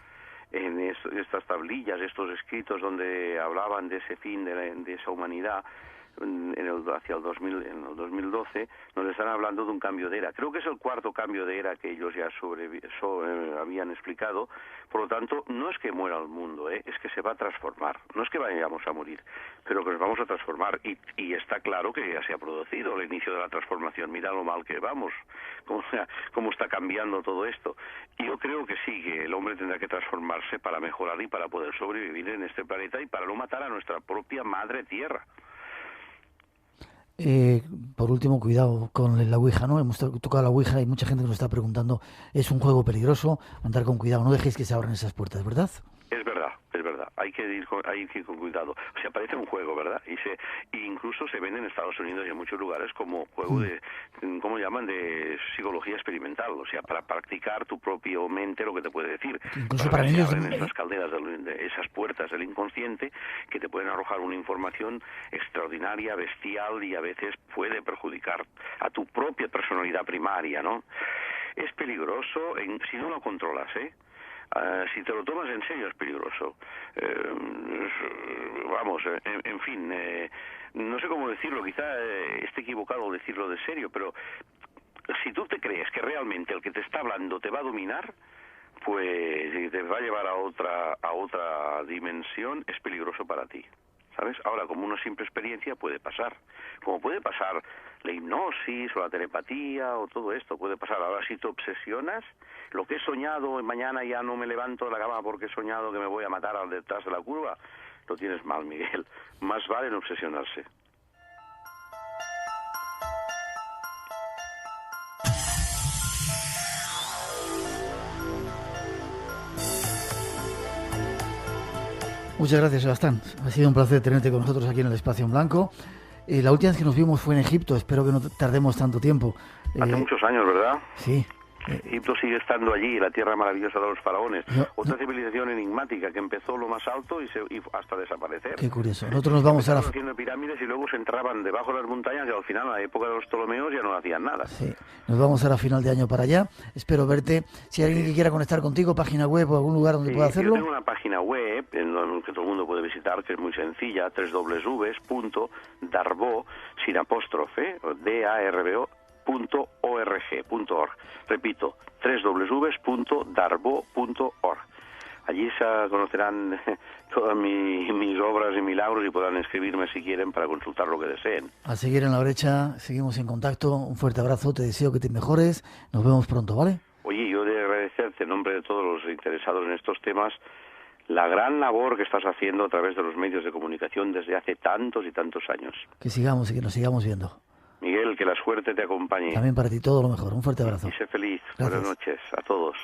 En estas tablillas, estos escritos donde hablaban de ese fin de esa humanidad hacia el 2012, nos están hablando de un cambio de era. Creo que es el 4º cambio de era que ellos ya habían explicado. Por lo tanto, no es que muera el mundo, es que se va a transformar. No es que vayamos a morir, pero que nos vamos a transformar. Y está claro que ya se ha producido el inicio de la transformación. Mira lo mal que vamos, cómo está cambiando todo esto. Y yo creo que sí, que el hombre tendrá que transformarse para mejorar y para poder sobrevivir en este planeta y para no matar a nuestra propia madre tierra. Por último, cuidado con la Ouija, ¿no? Hemos tocado la Ouija y mucha gente nos está preguntando, ¿es un juego peligroso? Andar con cuidado, no dejéis que se abran esas puertas, ¿verdad? Es verdad. Hay que ir con cuidado. O sea, parece un juego, ¿verdad? Y incluso se vende en Estados Unidos y en muchos lugares como juego de, ¿cómo llaman? De psicología experimental. O sea, para practicar tu propio mente lo que te puede decir. Incluso para ellos en esas calderas, de esas puertas del inconsciente que te pueden arrojar una información extraordinaria, bestial y a veces puede perjudicar a tu propia personalidad primaria, ¿no? Es peligroso si no lo controlas, ¿eh? Si te lo tomas en serio es peligroso. En fin, no sé cómo decirlo, quizá esté equivocado decirlo de serio, pero si tú te crees que realmente el que te está hablando te va a dominar, pues te va a llevar a otra dimensión, es peligroso para ti, ¿sabes? Ahora, como una simple experiencia puede pasar, como puede pasar la hipnosis o la telepatía o todo esto, puede pasar. Ahora, si te obsesionas, lo que he soñado, mañana ya no me levanto de la cama porque he soñado que me voy a matar al detrás de la curva, lo tienes mal, Miguel. Más vale no obsesionarse. Muchas gracias, Sebastián. Ha sido un placer tenerte con nosotros aquí en el Espacio en Blanco. La última vez que nos vimos fue en Egipto. Espero que no tardemos tanto tiempo. Hace muchos años, ¿verdad? Sí. Egipto sigue estando allí, la tierra maravillosa de los faraones. Otra civilización enigmática que empezó lo más alto y hasta desaparecer. Qué curioso. Nosotros nos vamos haciendo pirámides y luego se entraban debajo de las montañas y al final, a la época de los Ptolomeos, ya no hacían nada. Sí. Nos vamos ahora a final de año para allá. Espero verte. Si hay alguien que quiera conectar contigo, página web o algún lugar donde pueda hacerlo. Yo tengo una página web que todo el mundo puede visitar, que es muy sencilla, www.darbo, sin apóstrofe, DARBO, www.darbo.org. Repito, www.darbo.org. Allí se conocerán todas mis obras y milagros y podrán escribirme si quieren para consultar lo que deseen. A seguir en la brecha, seguimos en contacto. Un fuerte abrazo, te deseo que te mejores. Nos vemos pronto, ¿vale? Oye, yo de agradecerte en nombre de todos los interesados en estos temas la gran labor que estás haciendo a través de los medios de comunicación desde hace tantos y tantos años. Que sigamos y que nos sigamos viendo. Miguel, que la suerte te acompañe. También para ti todo lo mejor. Un fuerte abrazo. Y sé feliz. Gracias. Buenas noches a todos.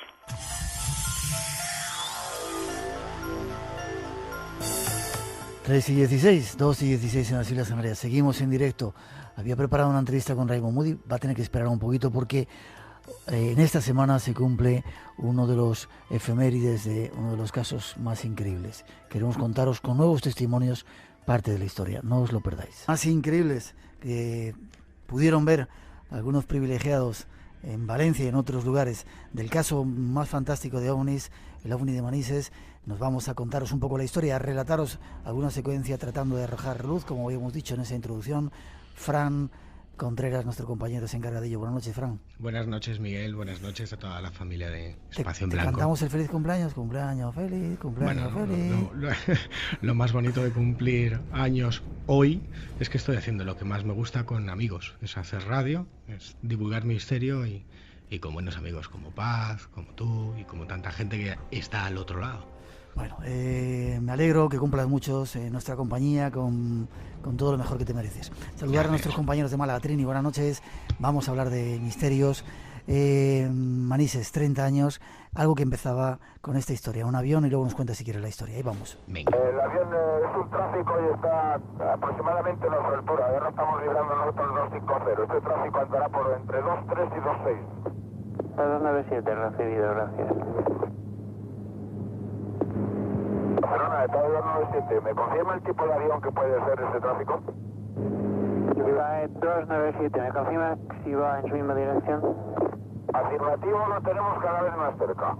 3:16, 2:16 en las Islas Canarias. Seguimos en directo. Había preparado una entrevista con Raymond Moody. Va a tener que esperar un poquito porque en esta semana se cumple uno de los efemérides de uno de los casos más increíbles. Queremos contaros con nuevos testimonios parte de la historia. No os lo perdáis. Más increíbles que pudieron ver algunos privilegiados en Valencia y en otros lugares del caso más fantástico de ovnis, el ovni de Manises. Nos vamos a contaros un poco la historia, a relataros alguna secuencia tratando de arrojar luz, como habíamos dicho en esa introducción. Fran Contreras, nuestro compañero, se encarga de ello. Buenas noches, Fran. Buenas noches, Miguel. Buenas noches a toda la familia de Espacio en Te Blanco. cantamos el feliz cumpleaños, cumpleaños feliz, cumpleaños feliz. Lo más bonito de cumplir años hoy es que estoy haciendo lo que más me gusta con amigos, es hacer radio, es divulgar misterio y con buenos amigos como Paz, como tú y como tanta gente que está al otro lado. Bueno, me alegro que cumplas muchos en nuestra compañía con todo lo mejor que te mereces. Saludar a nuestros compañeros de Málaga. Trini, buenas noches. Vamos a hablar de misterios. Manises, 30 años, algo que empezaba con esta historia, un avión, y luego nos cuenta si quieres la historia. Ahí vamos. Venga. El avión es un tráfico y está aproximadamente a nuestra altura. Ahora estamos librando nosotros 250. Este tráfico andará por entre 23 y 26. 297, recibido, gracias. Barcelona, Estado 297. ¿Me confirma el tipo de avión que puede ser ese tráfico? Viva 297, ¿me confirma si va en su misma dirección? Afirmativo, lo tenemos cada vez más cerca.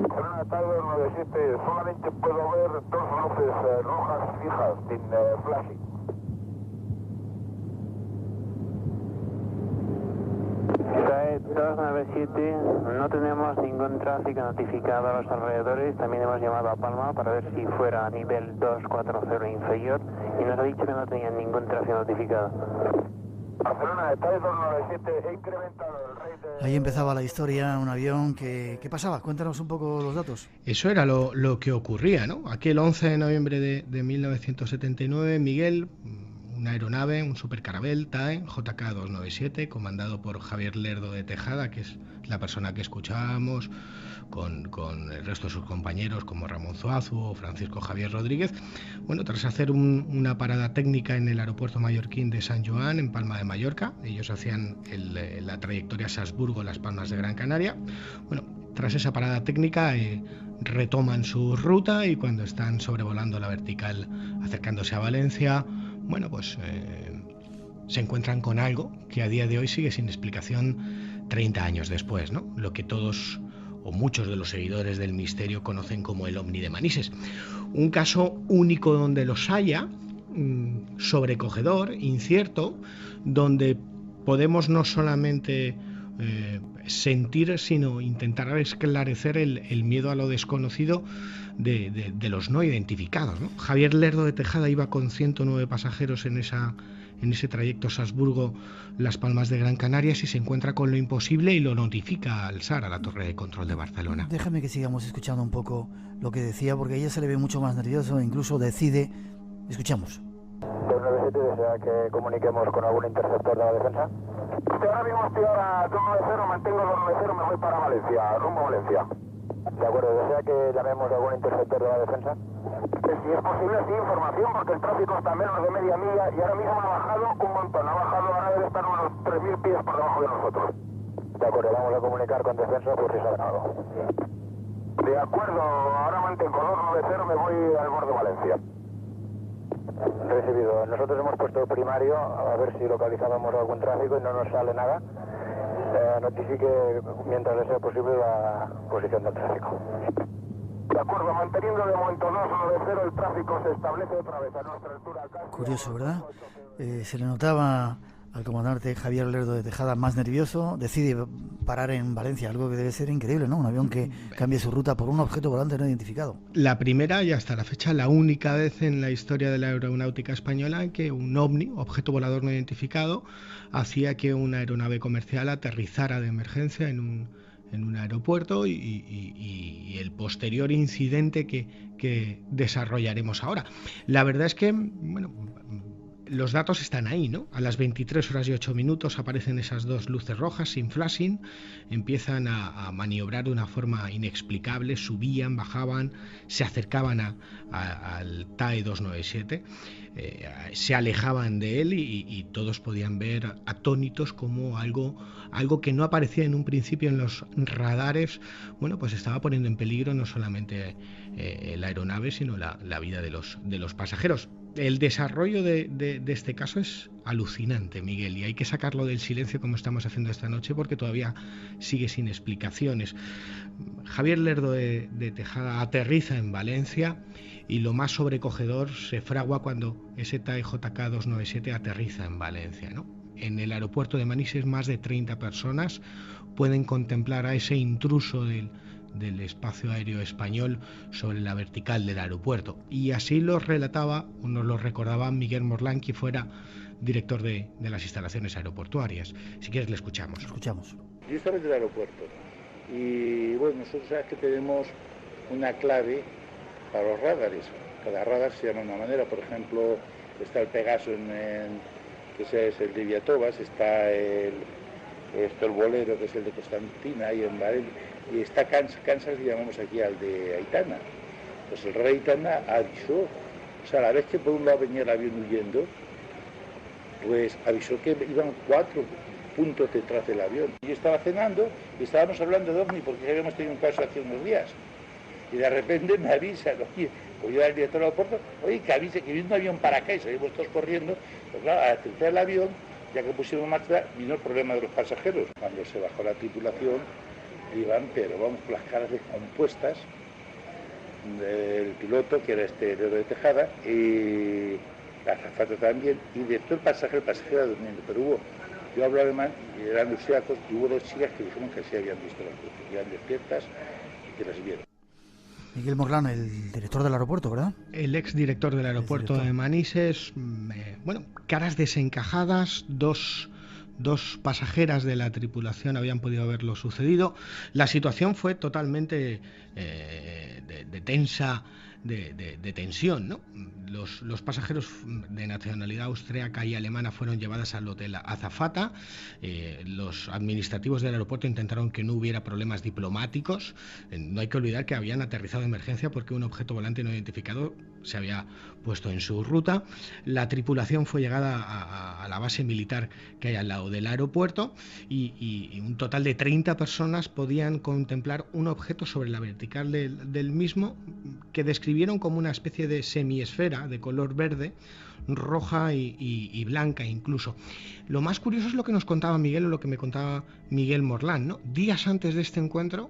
Barcelona, Estado 297. Solamente puedo ver dos luces rojas fijas, sin flashing. Viva 297, no tenemos ningún tráfico notificado a los alrededores. También hemos llamado a Palma para ver si fuera a nivel 240 inferior y nos ha dicho que no tenían ningún tráfico notificado. Barcelona, Estado 297, he incrementado el rate de... Ahí empezaba la historia, un avión. ¿Qué pasaba? Cuéntanos un poco los datos. Eso era lo que ocurría, ¿no? Aquel 11 de noviembre de 1979, Miguel, una aeronave, un supercarabel TAE JK-297, comandado por Javier Lerdo de Tejada, que es la persona que escuchábamos, con el resto de sus compañeros como Ramón Zuazu o Francisco Javier Rodríguez. Bueno, tras hacer una parada técnica en el aeropuerto mallorquín de San Joan, en Palma de Mallorca, ellos hacían la trayectoria Salzburgo-Las Palmas de Gran Canaria. Bueno, tras esa parada técnica retoman su ruta y cuando están sobrevolando la vertical acercándose a Valencia, bueno, pues se encuentran con algo que a día de hoy sigue sin explicación 30 años después, ¿no? Lo que todos o muchos de los seguidores del misterio conocen como el ovni de Manises. Un caso único donde los haya, sobrecogedor, incierto, donde podemos no solamente sentir, sino intentar esclarecer el miedo a lo desconocido de los no identificados, ¿no? Javier Lerdo de Tejada iba con 109 pasajeros en ese trayecto Salzburgo-Las Palmas de Gran Canaria y se encuentra con lo imposible y lo notifica al SAR, a la torre de control de Barcelona. Déjame que sigamos escuchando un poco lo que decía, porque a ella se le ve mucho más nervioso, incluso decide. Escuchamos. 297, ¿desea que comuniquemos con algún interceptor de la defensa? Ahora mismo estoy a 290, mantengo 290, me voy para Valencia, rumbo a Valencia. De acuerdo, ¿desea que llamemos a algún interceptor de la defensa? Si es posible, sí, información, porque el tráfico está a menos de media milla y ahora mismo ha bajado un montón, ahora debe estar unos 3.000 pies por debajo de nosotros. De acuerdo, vamos a comunicar con defensa por si sale algo. De acuerdo, ahora mantengo 290, me voy al borde de Valencia. Recibido. Nosotros hemos puesto primario a ver si localizábamos algún tráfico y no nos sale nada. Notifique mientras le sea posible la posición del tráfico. De acuerdo, manteniendo de momento 290, el tráfico se establece otra vez a nuestra altura. Curioso, ¿verdad? Se le notaba al comandante Javier Lerdo de Tejada más nervioso, decide parar en Valencia, algo que debe ser increíble, ¿no? Un avión que cambie su ruta por un objeto volante no identificado. La primera y hasta la fecha la única vez en la historia de la aeronáutica española en que un OVNI, objeto volador no identificado, hacía que una aeronave comercial aterrizara de emergencia en un aeropuerto y el posterior incidente que desarrollaremos ahora. La verdad es que, bueno, los datos están ahí, ¿no? A las 23 horas y 8 minutos aparecen esas dos luces rojas sin flashing, empiezan a maniobrar de una forma inexplicable, subían, bajaban, se acercaban al TAE 297, se alejaban de él y todos podían ver atónitos como algo que no aparecía en un principio en los radares, bueno, pues estaba poniendo en peligro no solamente la aeronave, sino la vida de los pasajeros. El desarrollo de este caso es alucinante, Miguel, y hay que sacarlo del silencio como estamos haciendo esta noche porque todavía sigue sin explicaciones. Javier Lerdo de Tejada aterriza en Valencia y lo más sobrecogedor se fragua cuando ese TAE JK 297 aterriza en Valencia, ¿no? En el aeropuerto de Manises más de 30 personas pueden contemplar a ese intruso del espacio aéreo español sobre la vertical del aeropuerto. Y así lo relataba, o nos lo recordaba Miguel Morlán, que fuera director de las instalaciones aeroportuarias. Si quieres le escuchamos. Yo estaba en el aeropuerto y bueno, nosotros sabes que tenemos una clave para los radares. Cada radar se llama de una manera. Por ejemplo, está el Pegaso que es el de Villatovas, está el Bolero, que es el de Constantina y en Valencia, y está Kansas, llamamos aquí al de Aitana. Pues el rey Aitana avisó, o sea, a la vez que por un lado venía el avión huyendo, pues avisó que iban 4 puntos detrás del avión. Yo estaba cenando y estábamos hablando de OVNI porque habíamos tenido un caso hace unos días. Y de repente me avisan, oye, pues yo era el director del aeropuerto, oye, que avise que viene un avión para acá y salimos todos corriendo. Pero claro, al aterrizar el avión, ya que pusieron en marcha, vino el problema de los pasajeros. Cuando se bajó la tripulación, iban, pero vamos, con las caras descompuestas del piloto, que era Lerdo de Tejada, y la azafata también, y de todo el pasajero era durmiendo, pero yo hablo alemán, y eran austriacos, y hubo 2 chicas que dijeron que sí habían visto las luces, que iban despiertas y que las vieron. Miguel Morlán, el director del aeropuerto, ¿verdad? El ex director del aeropuerto de Manises, bueno, caras desencajadas, dos pasajeras de la tripulación habían podido haberlo sucedido. La situación fue totalmente de tensa, de tensión, ¿no? Los pasajeros de nacionalidad austríaca y alemana fueron llevadas al hotel Azafata. Los administrativos del aeropuerto intentaron que no hubiera problemas diplomáticos. No hay que olvidar que habían aterrizado de emergencia porque un objeto volante no identificado se había puesto en su ruta. La tripulación fue llegada a la base militar que hay al lado del aeropuerto y un total de 30 personas podían contemplar un objeto sobre la vertical del mismo que describieron como una especie de semiesfera de color verde, roja y blanca incluso. Lo más curioso es lo que nos contaba Miguel, o lo que me contaba Miguel Morlán, ¿no? Días antes de este encuentro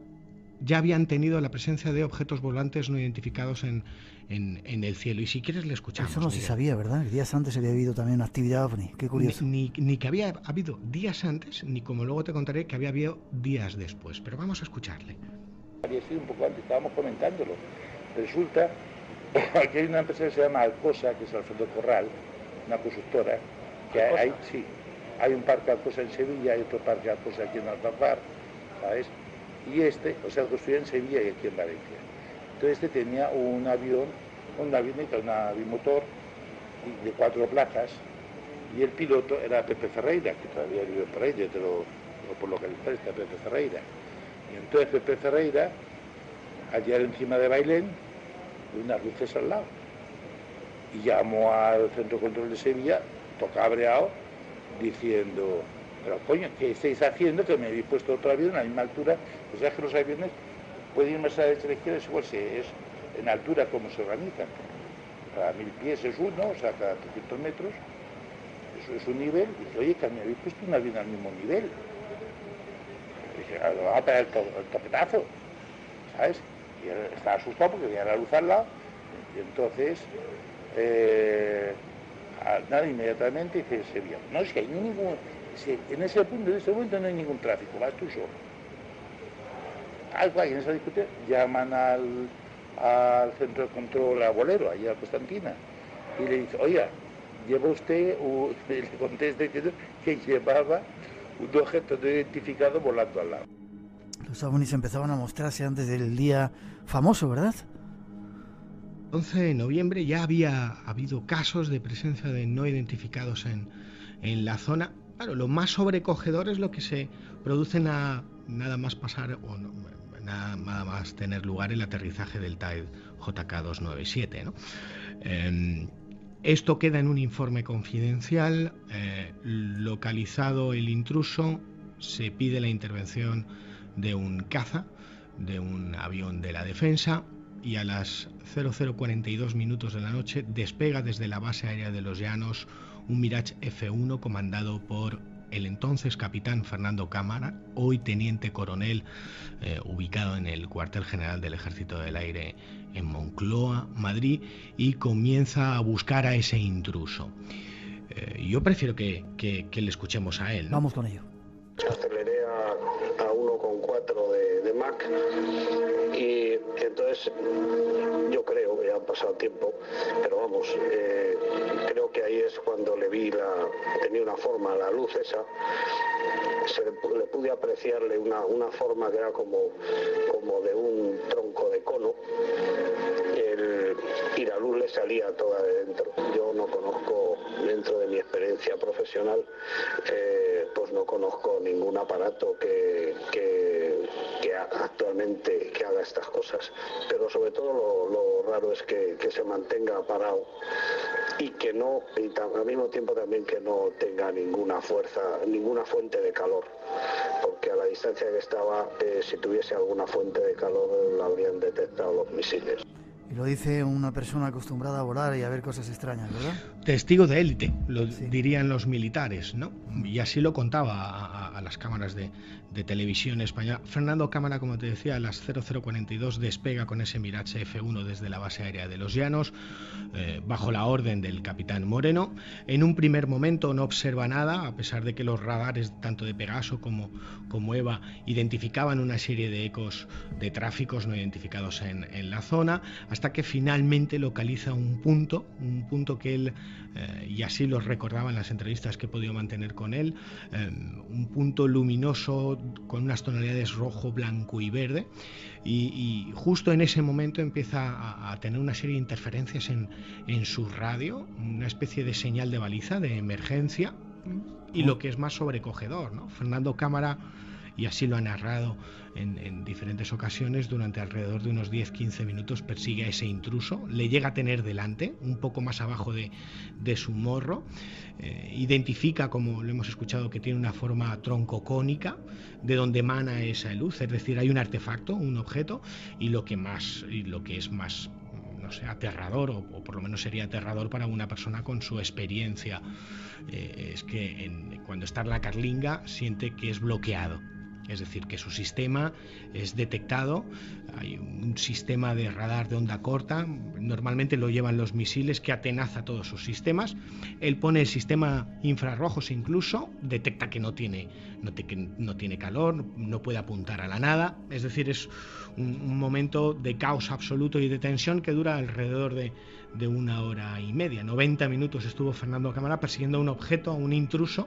ya habían tenido la presencia de objetos volantes no identificados en el cielo. Y si quieres le escuchamos. Eso no se sabía, ¿verdad? Días antes había habido también una actividad OVNI. Qué curioso. Ni que había habido días antes, ni como luego te contaré que había habido días después. Pero vamos a escucharle. Había sido un poco antes, estábamos comentándolo. Resulta que hay una empresa que se llama Alcosa, que es Alfredo Corral, una constructora, que hay un parque Alcosa en Sevilla, hay otro parque Alcosa aquí en Alcázar, ¿sabes? Y lo construía en Sevilla y aquí en Valencia. Entonces tenía un avión bimotor de 4 plazas, y el piloto era Pepe Ferreira, que todavía vive por ahí, por localizar está Pepe Ferreira. Y entonces Pepe Ferreira, al llegar encima de Bailén, de unas luces al lado, y llamó al centro de control de Sevilla, cabreado, diciendo, pero coño, ¿qué estáis haciendo? Que me habéis puesto otro avión a la misma altura. Pues ya que los aviones pueden ir más a la derecha y a la izquierda, es igual si es en altura como se organizan. Cada 1000 pies es uno, o sea, cada 300 metros, eso es un nivel. Y dice, oye, que me habéis puesto un avión al mismo nivel. Y dije, lo van a pegar el topetazo, ¿sabes? Y él estaba asustado porque veía la luz al lado, y entonces tal, nada, inmediatamente dice Sevilla. No, es que hay ningún, en ese punto, en ese momento no hay ningún tráfico, vas tú solo. Algo hay en esa discoteca, llaman al centro de control a Bolero, allá a Constantina, y le dice, oiga, lleva usted, le contesta diciendo que llevaba un objeto no identificado volando al lado. Los ovnis empezaban a mostrarse antes del día famoso, ¿verdad? 11 de noviembre ya había habido casos de presencia de no identificados en la zona. Claro, lo más sobrecogedor es lo que se produce nada más pasar o no, nada más tener lugar el aterrizaje del TIE JK297, ¿no? Esto queda en un informe confidencial. Localizado el intruso, se pide la intervención de un caza, de un avión de la defensa, y a las 00:42 minutos de la noche despega desde la base aérea de Los Llanos un Mirage F-1 comandado por el entonces capitán Fernando Cámara, hoy teniente coronel, ubicado en el cuartel general del Ejército del Aire en Moncloa, Madrid, y comienza a buscar a ese intruso. Yo prefiero que le escuchemos a él, ¿no? Vamos con ello. Aceleré a 1,4 de Mach y entonces yo creo que ya ha pasado tiempo, pero vamos, creo que ahí es cuando le vi tenía una forma, la luz esa, le pude apreciarle una forma que era como de un tronco de cono, y la luz le salía toda de dentro. Yo no conozco, dentro de mi experiencia profesional, pues no conozco ningún aparato que actualmente que haga estas cosas, pero sobre todo lo raro es que se mantenga parado y que no, y al mismo tiempo también que no tenga ninguna fuerza, ninguna fuente de calor, porque a la distancia que estaba, si tuviese alguna fuente de calor la habrían detectado los misiles. Y lo dice una persona acostumbrada a volar y a ver cosas extrañas, ¿verdad? Testigo de élite, Sí. dirían los militares, ¿no? Y así lo contaba a las cámaras de televisión española. Fernando Cámara, como te decía, a las 00:42 despega con ese Mirage F-1 desde la base aérea de Los Llanos, bajo la orden del capitán Moreno. En un primer momento no observa nada, a pesar de que los radares tanto de Pegaso como EVA identificaban una serie de ecos de tráficos no identificados en la zona, hasta que finalmente localiza un punto que él, y así lo recordaba en las entrevistas que he podido mantener con él, un punto luminoso con unas tonalidades rojo, blanco y verde, y justo en ese momento empieza a tener una serie de interferencias en su radio, una especie de señal de baliza de emergencia, y lo que es más sobrecogedor, ¿no? Fernando Cámara, y así lo ha narrado en diferentes ocasiones, durante alrededor de unos 10-15 minutos persigue a ese intruso, le llega a tener delante, un poco más abajo de su morro, identifica, como lo hemos escuchado, que tiene una forma troncocónica, de donde emana esa luz, es decir, hay un artefacto, un objeto, y lo que es más, no sé, aterrador, o por lo menos sería aterrador para una persona con su experiencia, es que cuando está en la Carlinga siente que es bloqueado. Es decir, que su sistema es detectado, hay un sistema de radar de onda corta, normalmente lo llevan los misiles, que atenaza todos sus sistemas. Él pone el sistema infrarrojos incluso, detecta que no tiene calor, no puede apuntar a la nada, es decir, es un momento de caos absoluto y de tensión que dura alrededor de 1 hora y media. 90 minutos estuvo Fernando Cámara persiguiendo a un objeto, a un intruso,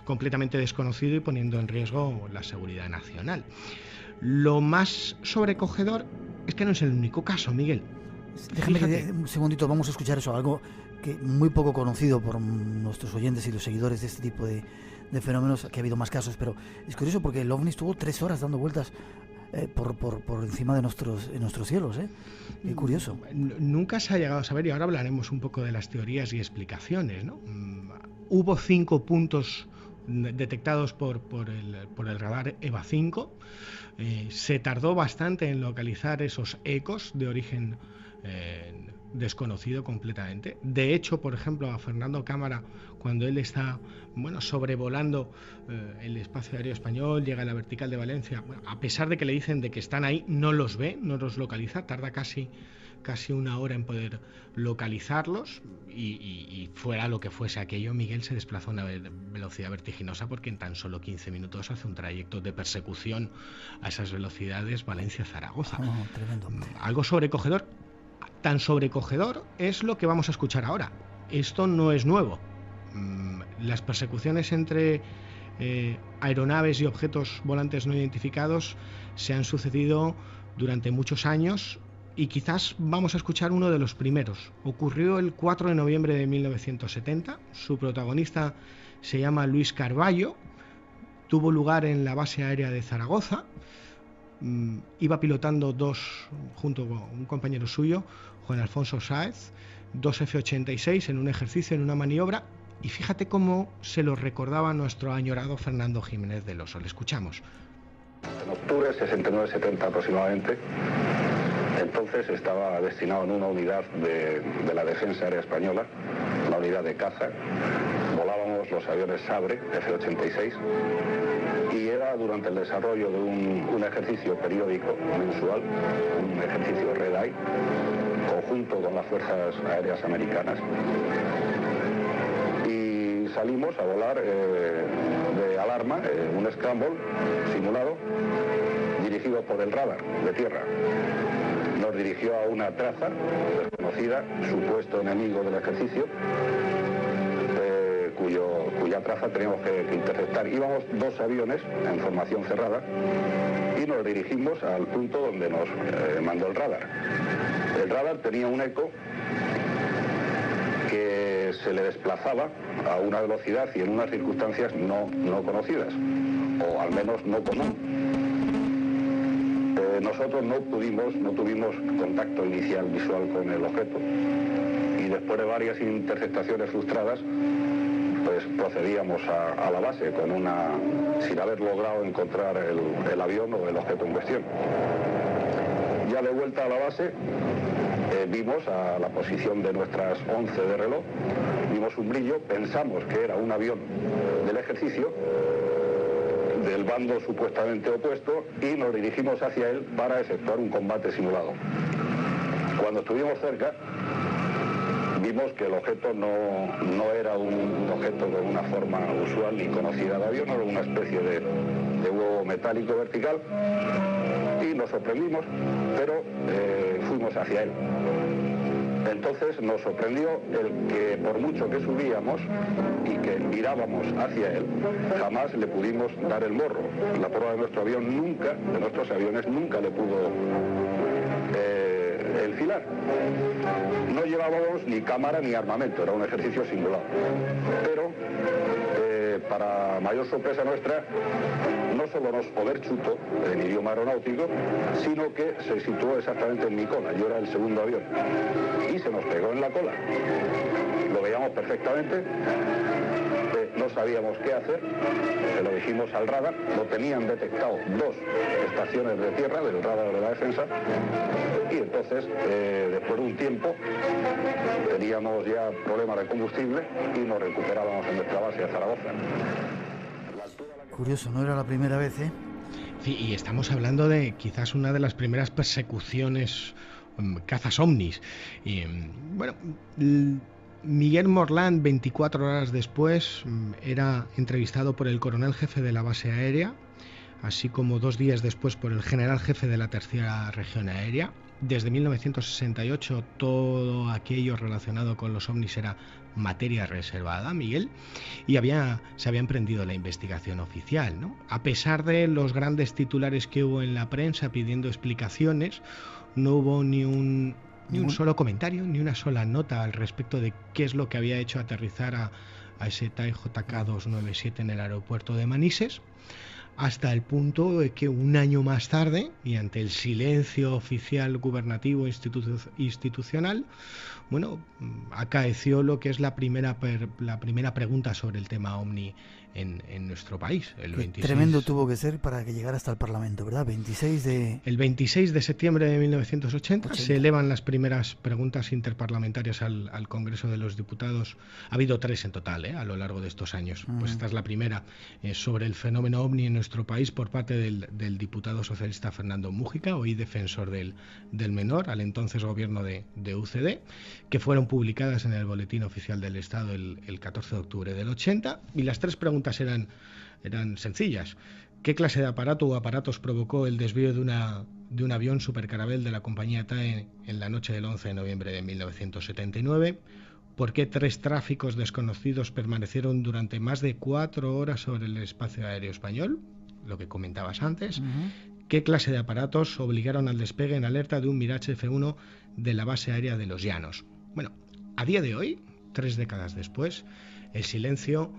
completamente desconocido y poniendo en riesgo la seguridad nacional. Lo más sobrecogedor es que no es el único caso, Miguel. Déjame que un segundito, vamos a escuchar eso, algo que muy poco conocido por nuestros oyentes y los seguidores de este tipo de fenómenos, que ha habido más casos, pero es curioso porque el OVNI estuvo 3 horas dando vueltas por encima de nuestros cielos, ¿eh? Qué curioso. Nunca se ha llegado a saber, y ahora hablaremos un poco de las teorías y explicaciones, ¿no? Hubo 5 puntos detectados por el radar EVA 5. Se tardó bastante en localizar esos ecos de origen desconocido completamente. De hecho, por ejemplo, a Fernando Cámara, cuando él está sobrevolando el espacio aéreo español, llega a la vertical de Valencia, a pesar de que le dicen de que están ahí, no los ve, no los localiza, tarda casi casi una hora en poder localizarlos y fuera lo que fuese aquello, Miguel se desplazó a una velocidad vertiginosa porque en tan solo 15 minutos hace un trayecto de persecución a esas velocidades Valencia-Zaragoza. Tremendo. Algo sobrecogedor. Tan sobrecogedor es lo que vamos a escuchar ahora. Esto no es nuevo. Las persecuciones entre aeronaves y objetos volantes no identificados se han sucedido durante muchos años y quizás vamos a escuchar uno de los primeros. Ocurrió el 4 de noviembre de 1970. Su protagonista se llama Luis Carballo. Tuvo lugar en la base aérea de Zaragoza. Iba pilotando junto con un compañero suyo, Juan Alfonso Sáez, dos F-86 en un ejercicio, en una maniobra, y fíjate cómo se lo recordaba nuestro añorado Fernando Jiménez del Oso. Le escuchamos. En octubre 69-70 aproximadamente, entonces estaba destinado en una unidad de la Defensa Aérea Española, una unidad de caza. Volábamos los aviones Sabre F-86 y era durante el desarrollo de un ejercicio periódico mensual, un ejercicio Red Eye, conjunto con las Fuerzas Aéreas Americanas. Y salimos a volar de alarma, un scramble simulado, dirigido por el radar de tierra. Nos dirigió a una traza desconocida, supuesto enemigo del ejercicio, cuya traza teníamos que interceptar. Íbamos dos aviones en formación cerrada y nos dirigimos al punto donde nos mandó el radar. El radar tenía un eco que se le desplazaba a una velocidad y en unas circunstancias no conocidas, o al menos no común. Nosotros no tuvimos contacto inicial visual con el objeto y después de varias interceptaciones frustradas, pues procedíamos a la base sin haber logrado encontrar el avión o el objeto en cuestión. Ya de vuelta a la base, vimos a la posición de nuestras 11 de reloj, vimos un brillo, pensamos que era un avión del ejercicio, del bando supuestamente opuesto, y nos dirigimos hacia él para efectuar un combate simulado. Cuando estuvimos cerca, vimos que el objeto no era un objeto con una forma usual ni conocida de avión, era una especie de huevo metálico vertical, y nos sorprendimos, pero fuimos hacia él. Entonces nos sorprendió el que por mucho que subíamos y que mirábamos hacia él, jamás le pudimos dar el morro. La proa de nuestro avión de nuestros aviones nunca le pudo enfilar. No llevábamos ni cámara ni armamento, era un ejercicio simulado. Pero, para mayor sorpresa nuestra, no solo nos overchutó en idioma aeronáutico, sino que se situó exactamente en mi cola. Yo era el segundo avión. Y se nos pegó en la cola. Lo veíamos perfectamente. No sabíamos qué hacer, se lo dijimos al radar, lo tenían detectado dos estaciones de tierra del radar de la defensa, y entonces, después de un tiempo, teníamos ya problemas de combustible y nos recuperábamos en nuestra base de Zaragoza. Curioso, no era la primera vez, ¿eh? Sí, y estamos hablando de quizás una de las primeras persecuciones, cazas ovnis. Y, bueno, Miguel Morland, 24 horas después, era entrevistado por el coronel jefe de la base aérea, así como 2 días después por el general jefe de la tercera región aérea. Desde 1968 todo aquello relacionado con los ovnis era materia reservada, Miguel, y se había emprendido la investigación oficial, ¿no? A pesar de los grandes titulares que hubo en la prensa pidiendo explicaciones, no hubo ni un solo comentario, ni una sola nota al respecto de qué es lo que había hecho aterrizar a ese TAE JK297 en el aeropuerto de Manises, hasta el punto de que un año más tarde, y ante el silencio oficial gubernativo institucional, bueno, acaeció lo que es la primera pregunta sobre el tema OVNI en nuestro país. El 26... Tremendo tuvo que ser para que llegara hasta el Parlamento, ¿verdad? El 26 de septiembre de 1980 se elevan las primeras preguntas interparlamentarias al Congreso de los Diputados. Ha habido 3 en total, a lo largo de estos años. Pues esta es la primera, sobre el fenómeno ovni en nuestro país, por parte del diputado socialista Fernando Mújica, hoy defensor del menor, al entonces gobierno de UCD, que fueron publicadas en el Boletín Oficial del Estado el 14 de octubre del 80, y las 3 preguntas eran sencillas. ¿Qué clase de aparato o aparatos provocó el desvío de un avión supercarabel de la compañía TAE en la noche del 11 de noviembre de 1979? ¿Por qué 3 tráficos desconocidos permanecieron durante más de 4 horas sobre el espacio aéreo español? Lo que comentabas antes. ¿Qué clase de aparatos obligaron al despegue en alerta de un Mirage F-1 de la base aérea de Los Llanos? Bueno, a día de hoy, 3 décadas después, el silencio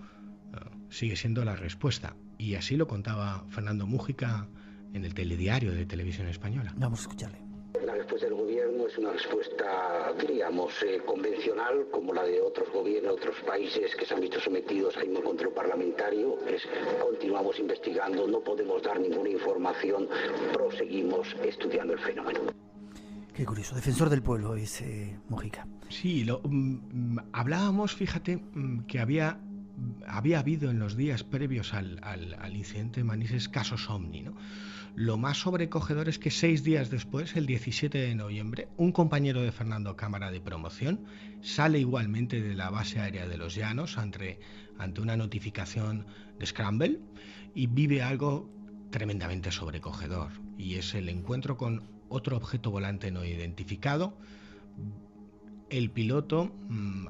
sigue siendo la respuesta. Y así lo contaba Fernando Mújica en el telediario de Televisión Española. Vamos a escucharle. La respuesta del gobierno es una respuesta, diríamos, convencional, como la de otros gobiernos, otros países que se han visto sometidos al mismo control parlamentario. Continuamos investigando, no podemos dar ninguna información, proseguimos estudiando el fenómeno. Qué curioso, defensor del pueblo es Mújica. Sí, hablábamos, fíjate, que había habido en los días previos al incidente de Manises casos ovni, ¿no? Lo más sobrecogedor es que 6 días después, el 17 de noviembre, un compañero de Fernando Cámara de promoción sale igualmente de la base aérea de Los Llanos ante una notificación de Scramble y vive algo tremendamente sobrecogedor, y es el encuentro con otro objeto volante no identificado. El piloto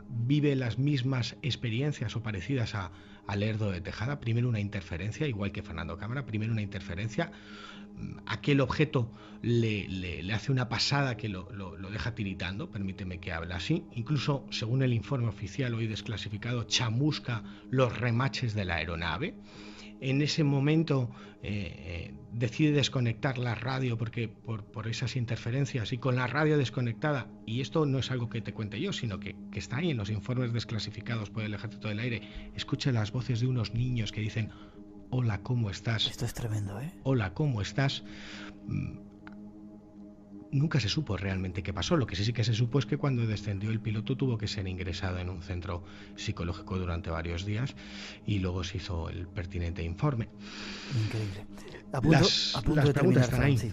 vive las mismas experiencias o parecidas a Lerdo de Tejada. Primero una interferencia, igual que Fernando Cámara, primero una interferencia. Aquel objeto le hace una pasada que lo deja tiritando, permíteme que hable así. Incluso, según el informe oficial hoy desclasificado, chamusca los remaches de la aeronave. En ese momento decide desconectar la radio por esas interferencias, y con la radio desconectada, y esto no es algo que te cuente yo, sino que está ahí en los informes desclasificados por el Ejército del Aire, escucha las voces de unos niños que dicen: hola, ¿cómo estás? Esto es tremendo, ¿eh? Hola, ¿cómo estás? Nunca se supo realmente qué pasó. Lo que sí que se supo es que cuando descendió el piloto tuvo que ser ingresado en un centro psicológico durante varios días, y luego se hizo el pertinente informe. Increíble. Las preguntas están ahí. Sí.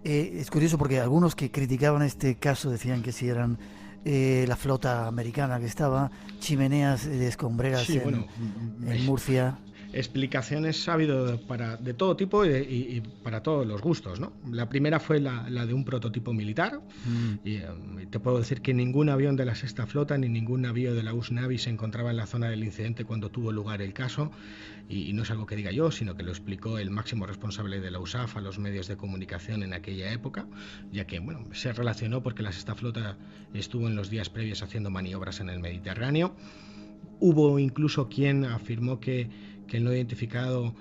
Es curioso porque algunos que criticaban este caso decían que si eran la flota americana que estaba, chimeneas de escombreras en Murcia. Explicaciones ha habido de todo tipo y para todos los gustos, ¿no? La primera fue la de un prototipo militar. Y te puedo decir que ningún avión de la Sexta Flota ni ningún navío de la US Navy se encontraba en la zona del incidente cuando tuvo lugar el caso, y no es algo que diga yo, sino que lo explicó el máximo responsable de la USAF a los medios de comunicación en aquella época, ya que se relacionó porque la Sexta Flota estuvo en los días previos haciendo maniobras en el Mediterráneo. Hubo incluso quien afirmó que el no identificado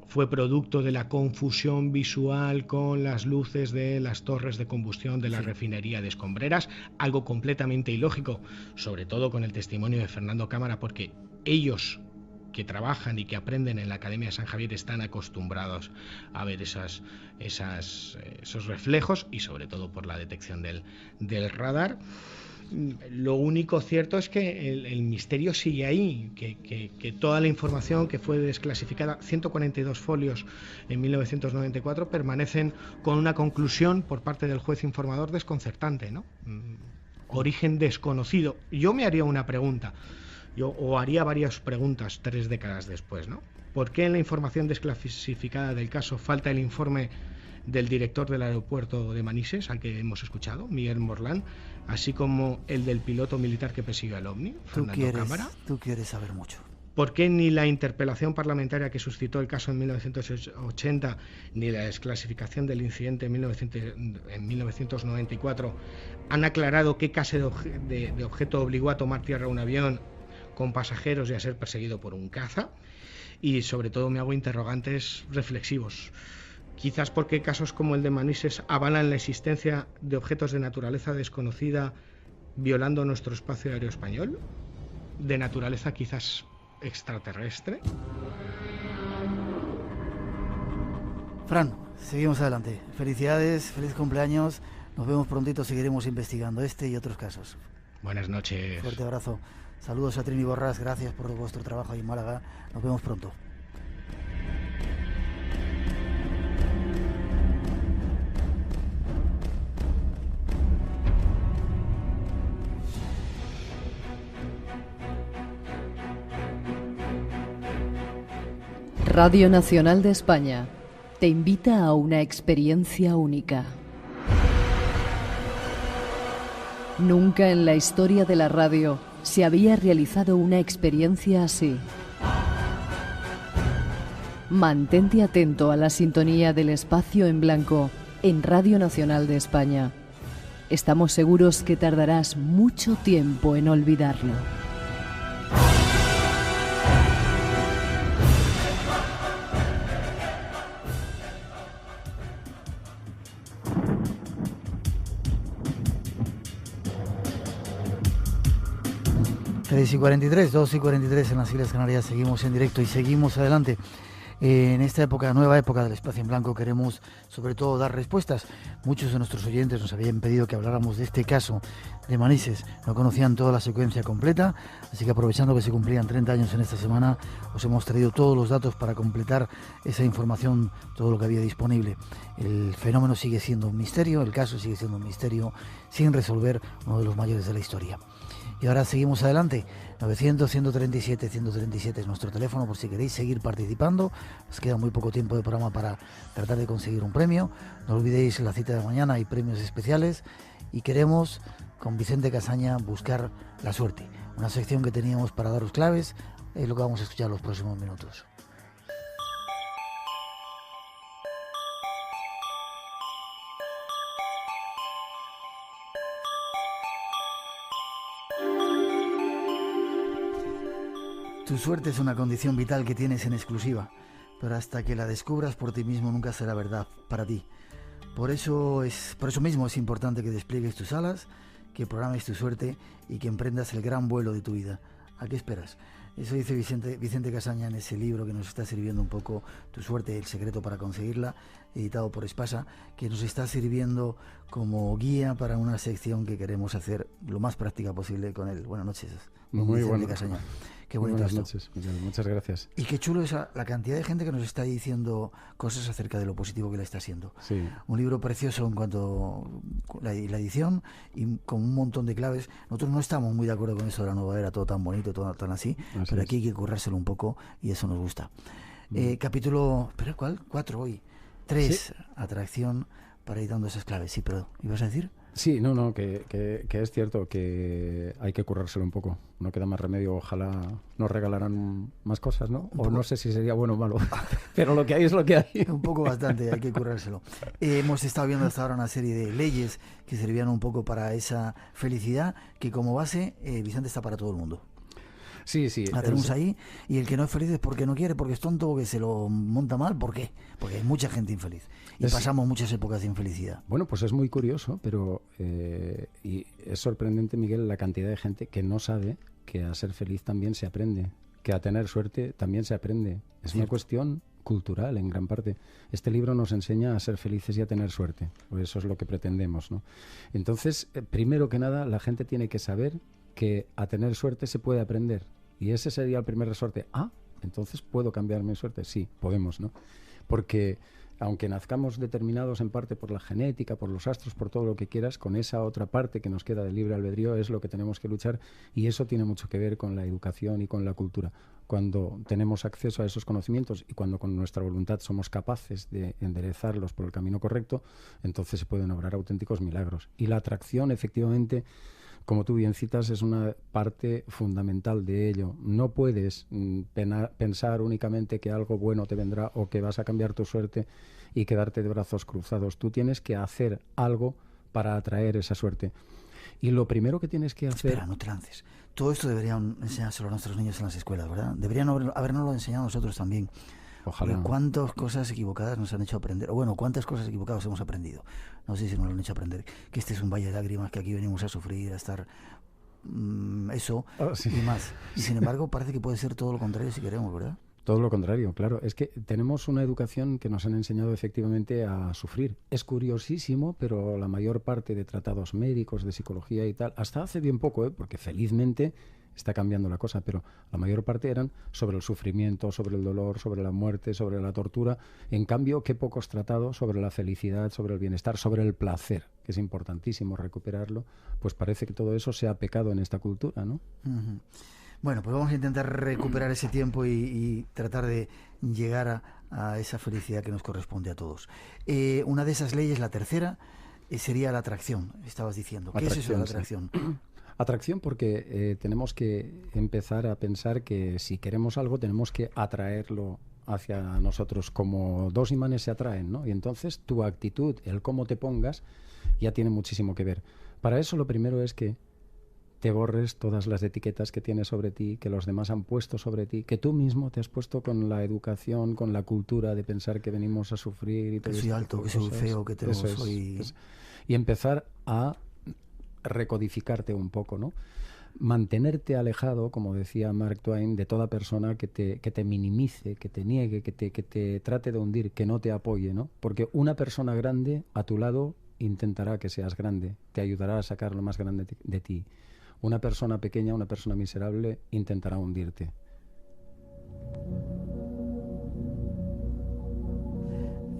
fue producto de la confusión visual con las luces de las torres de combustión de la refinería de Escombreras, algo completamente ilógico, sobre todo con el testimonio de Fernando Cámara, porque ellos que trabajan y que aprenden en la Academia de San Javier están acostumbrados a ver esos reflejos, y sobre todo por la detección del radar. Lo único cierto es que el misterio sigue ahí, que toda la información que fue desclasificada, 142 folios en 1994, permanecen con una conclusión por parte del juez informador desconcertante, ¿no? Origen desconocido. Yo me haría una pregunta, o haría varias preguntas 3 décadas después, ¿no? ¿Por qué en la información desclasificada del caso falta el informe del director del aeropuerto de Manises, al que hemos escuchado, Miguel Morlán, así como el del piloto militar que persiguió al OVNI, Fernando Cámara? Tú quieres saber mucho. ¿Por qué ni la interpelación parlamentaria que suscitó el caso en 1980, ni la desclasificación del incidente en 1994 han aclarado qué clase de objeto obligó a tomar tierra un avión con pasajeros y a ser perseguido por un caza? Y sobre todo me hago interrogantes reflexivos. Quizás porque casos como el de Manises avalan la existencia de objetos de naturaleza desconocida violando nuestro espacio aéreo español, de naturaleza quizás extraterrestre? Fran, seguimos adelante. Felicidades, feliz cumpleaños. Nos vemos prontito, seguiremos investigando este y otros casos. Buenas noches. Fuerte abrazo. Saludos a Trini Borrás, gracias por vuestro trabajo ahí en Málaga. Nos vemos pronto. Radio Nacional de España te invita a una experiencia única. Nunca en la historia de la radio se había realizado una experiencia así. Mantente atento a la sintonía del espacio en blanco en Radio Nacional de España. Estamos seguros que tardarás mucho tiempo en olvidarlo. Y 43, 2 y 43 en las Islas Canarias, seguimos en directo y seguimos adelante. En esta época, nueva época del espacio en blanco, queremos sobre todo dar respuestas. Muchos de nuestros oyentes nos habían pedido que habláramos de este caso de Manises, no conocían toda la secuencia completa, así que aprovechando que se cumplían 30 años en esta semana, os hemos traído todos los datos para completar esa información, todo lo que había disponible. El fenómeno sigue siendo un misterio, el caso sigue siendo un misterio sin resolver, uno de los mayores de la historia. Y ahora seguimos adelante. 900-137-137 es nuestro teléfono por si queréis seguir participando. Nos queda muy poco tiempo de programa para tratar de conseguir un premio. No olvidéis la cita de mañana, hay premios especiales. Y queremos, con Vicente Casaña, buscar la suerte. Una sección que teníamos para daros claves, es lo que vamos a escuchar los próximos minutos. Tu suerte es una condición vital que tienes en exclusiva, pero hasta que la descubras por ti mismo nunca será verdad para ti. Por eso mismo es importante que despliegues tus alas, que programes tu suerte y que emprendas el gran vuelo de tu vida. ¿A qué esperas? Eso dice Vicente Casaña en ese libro que nos está sirviendo un poco, Tu suerte, el secreto para conseguirla, editado por Espasa, que nos está sirviendo como guía para una sección que queremos hacer lo más práctica posible con él. Buenas noches, Vicente Casaña. Qué bonito Buenas esto. noches, muchas gracias. Y qué chulo es la cantidad de gente que nos está diciendo cosas acerca de lo positivo que le está haciendo. Sí. Un libro precioso en cuanto a la edición y con un montón de claves. Nosotros no estamos muy de acuerdo con eso de la nueva era, todo tan bonito, todo tan así, pero aquí hay que currárselo un poco y eso nos gusta. Capítulo, ¿pero cuál? 4 hoy. 3, ¿sí? Atracción para ir dando esas claves. Sí, pero ¿ibas a decir? Sí, no, que es cierto que hay que currárselo un poco. No queda más remedio, ojalá nos regalaran más cosas, ¿no? O no sé si sería bueno o malo, pero lo que hay es lo que hay. Un poco bastante, hay que currárselo. Hemos estado viendo hasta ahora una serie de leyes que servían un poco para esa felicidad, que como base, Vicente, está para todo el mundo. Sí. La tenemos ahí, y el que no es feliz es porque no quiere, porque es tonto, porque se lo monta mal. ¿Por qué? Porque hay mucha gente infeliz y pasamos muchas épocas de infelicidad. Bueno, pues es muy curioso, pero y es sorprendente, Miguel, la cantidad de gente que no sabe que a ser feliz también se aprende, que a tener suerte también se aprende. Es una cuestión cultural en gran parte. Este libro nos enseña a ser felices y a tener suerte, pues eso es lo que pretendemos, ¿no? Entonces, primero que nada, la gente tiene que saber que a tener suerte se puede aprender. Y ese sería el primer resorte. Entonces ¿puedo cambiar mi suerte? Sí, podemos, ¿no? Porque aunque nazcamos determinados en parte por la genética, por los astros, por todo lo que quieras, con esa otra parte que nos queda de libre albedrío es lo que tenemos que luchar, y eso tiene mucho que ver con la educación y con la cultura. Cuando tenemos acceso a esos conocimientos y cuando con nuestra voluntad somos capaces de enderezarlos por el camino correcto, entonces se pueden obrar auténticos milagros. Y la atracción, efectivamente, como tú bien citas, es una parte fundamental de ello. No puedes pensar únicamente que algo bueno te vendrá o que vas a cambiar tu suerte y quedarte de brazos cruzados. Tú tienes que hacer algo para atraer esa suerte. Y lo primero que tienes que hacer... Espera, no te lances. Todo esto deberían enseñárselo a nuestros niños en las escuelas, ¿verdad? Deberían habernoslo enseñado nosotros también. Ojalá. Porque cuántas cosas equivocadas nos han hecho aprender, o bueno, cuántas cosas equivocadas hemos aprendido. No sé si nos lo han hecho aprender, que este es un valle de lágrimas, que aquí venimos a sufrir, a estar eso sí. y más. Y sin embargo parece que puede ser todo lo contrario si queremos, ¿verdad? Todo lo contrario, claro. Es que tenemos una educación que nos han enseñado efectivamente a sufrir. Es curiosísimo, pero la mayor parte de tratados médicos, de psicología y tal, hasta hace bien poco, porque felizmente está cambiando la cosa, pero la mayor parte eran sobre el sufrimiento, sobre el dolor, sobre la muerte, sobre la tortura. En cambio, qué pocos tratados sobre la felicidad, sobre el bienestar, sobre el placer, que es importantísimo recuperarlo. Pues parece que todo eso se ha pecado en esta cultura, ¿no? Uh-huh. Bueno, pues vamos a intentar recuperar ese tiempo y tratar de llegar a esa felicidad que nos corresponde a todos. Una de esas leyes, la tercera, sería la atracción, estabas diciendo. ¿Qué es eso de la atracción? Sí. Atracción porque tenemos que empezar a pensar que si queremos algo tenemos que atraerlo hacia nosotros, como dos imanes se atraen, ¿no? Y entonces tu actitud, el cómo te pongas, ya tiene muchísimo que ver. Para eso lo primero es que te borres todas las etiquetas que tienes sobre ti, que los demás han puesto sobre ti, que tú mismo te has puesto con la educación, con la cultura de pensar que venimos a sufrir y todo que soy alto, que soy feo, que te soy... Y empezar a recodificarte un poco, ¿no? Mantenerte alejado, como decía Mark Twain, de toda persona que te minimice, que te niegue, que te trate de hundir, que no te apoye, ¿no? Porque una persona grande a tu lado intentará que seas grande, te ayudará a sacar lo más grande de ti. Una persona pequeña, una persona miserable, intentará hundirte.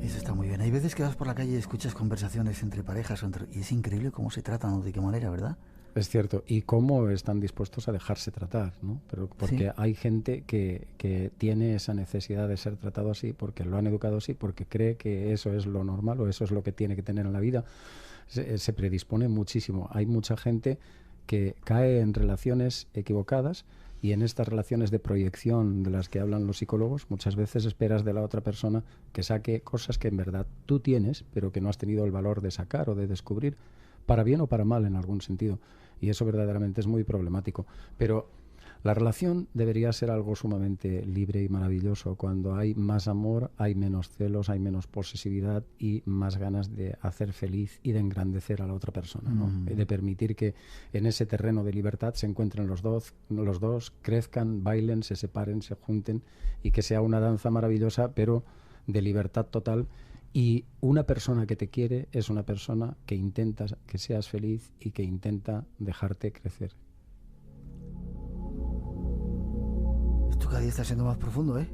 Eso está muy bien. Hay veces que vas por la calle y escuchas conversaciones entre parejas y es increíble cómo se tratan o de qué manera, ¿verdad? Es cierto. Y cómo están dispuestos a dejarse tratar, ¿no? Pero porque hay gente que tiene esa necesidad de ser tratado así, porque lo han educado así, porque cree que eso es lo normal o eso es lo que tiene que tener en la vida. Se predispone muchísimo. Hay mucha gente que cae en relaciones equivocadas y en estas relaciones de proyección de las que hablan los psicólogos muchas veces esperas de la otra persona que saque cosas que en verdad tú tienes pero que no has tenido el valor de sacar o de descubrir, para bien o para mal en algún sentido, y eso verdaderamente es muy problemático. Pero la relación debería ser algo sumamente libre y maravilloso. Cuando hay más amor, hay menos celos, hay menos posesividad y más ganas de hacer feliz y de engrandecer a la otra persona, ¿no? De permitir que en ese terreno de libertad se encuentren los dos, crezcan, bailen, se separen, se junten y que sea una danza maravillosa, pero de libertad total. Y una persona que te quiere es una persona que intenta que seas feliz y que intenta dejarte crecer. Esto cada día está siendo más profundo, ¿eh?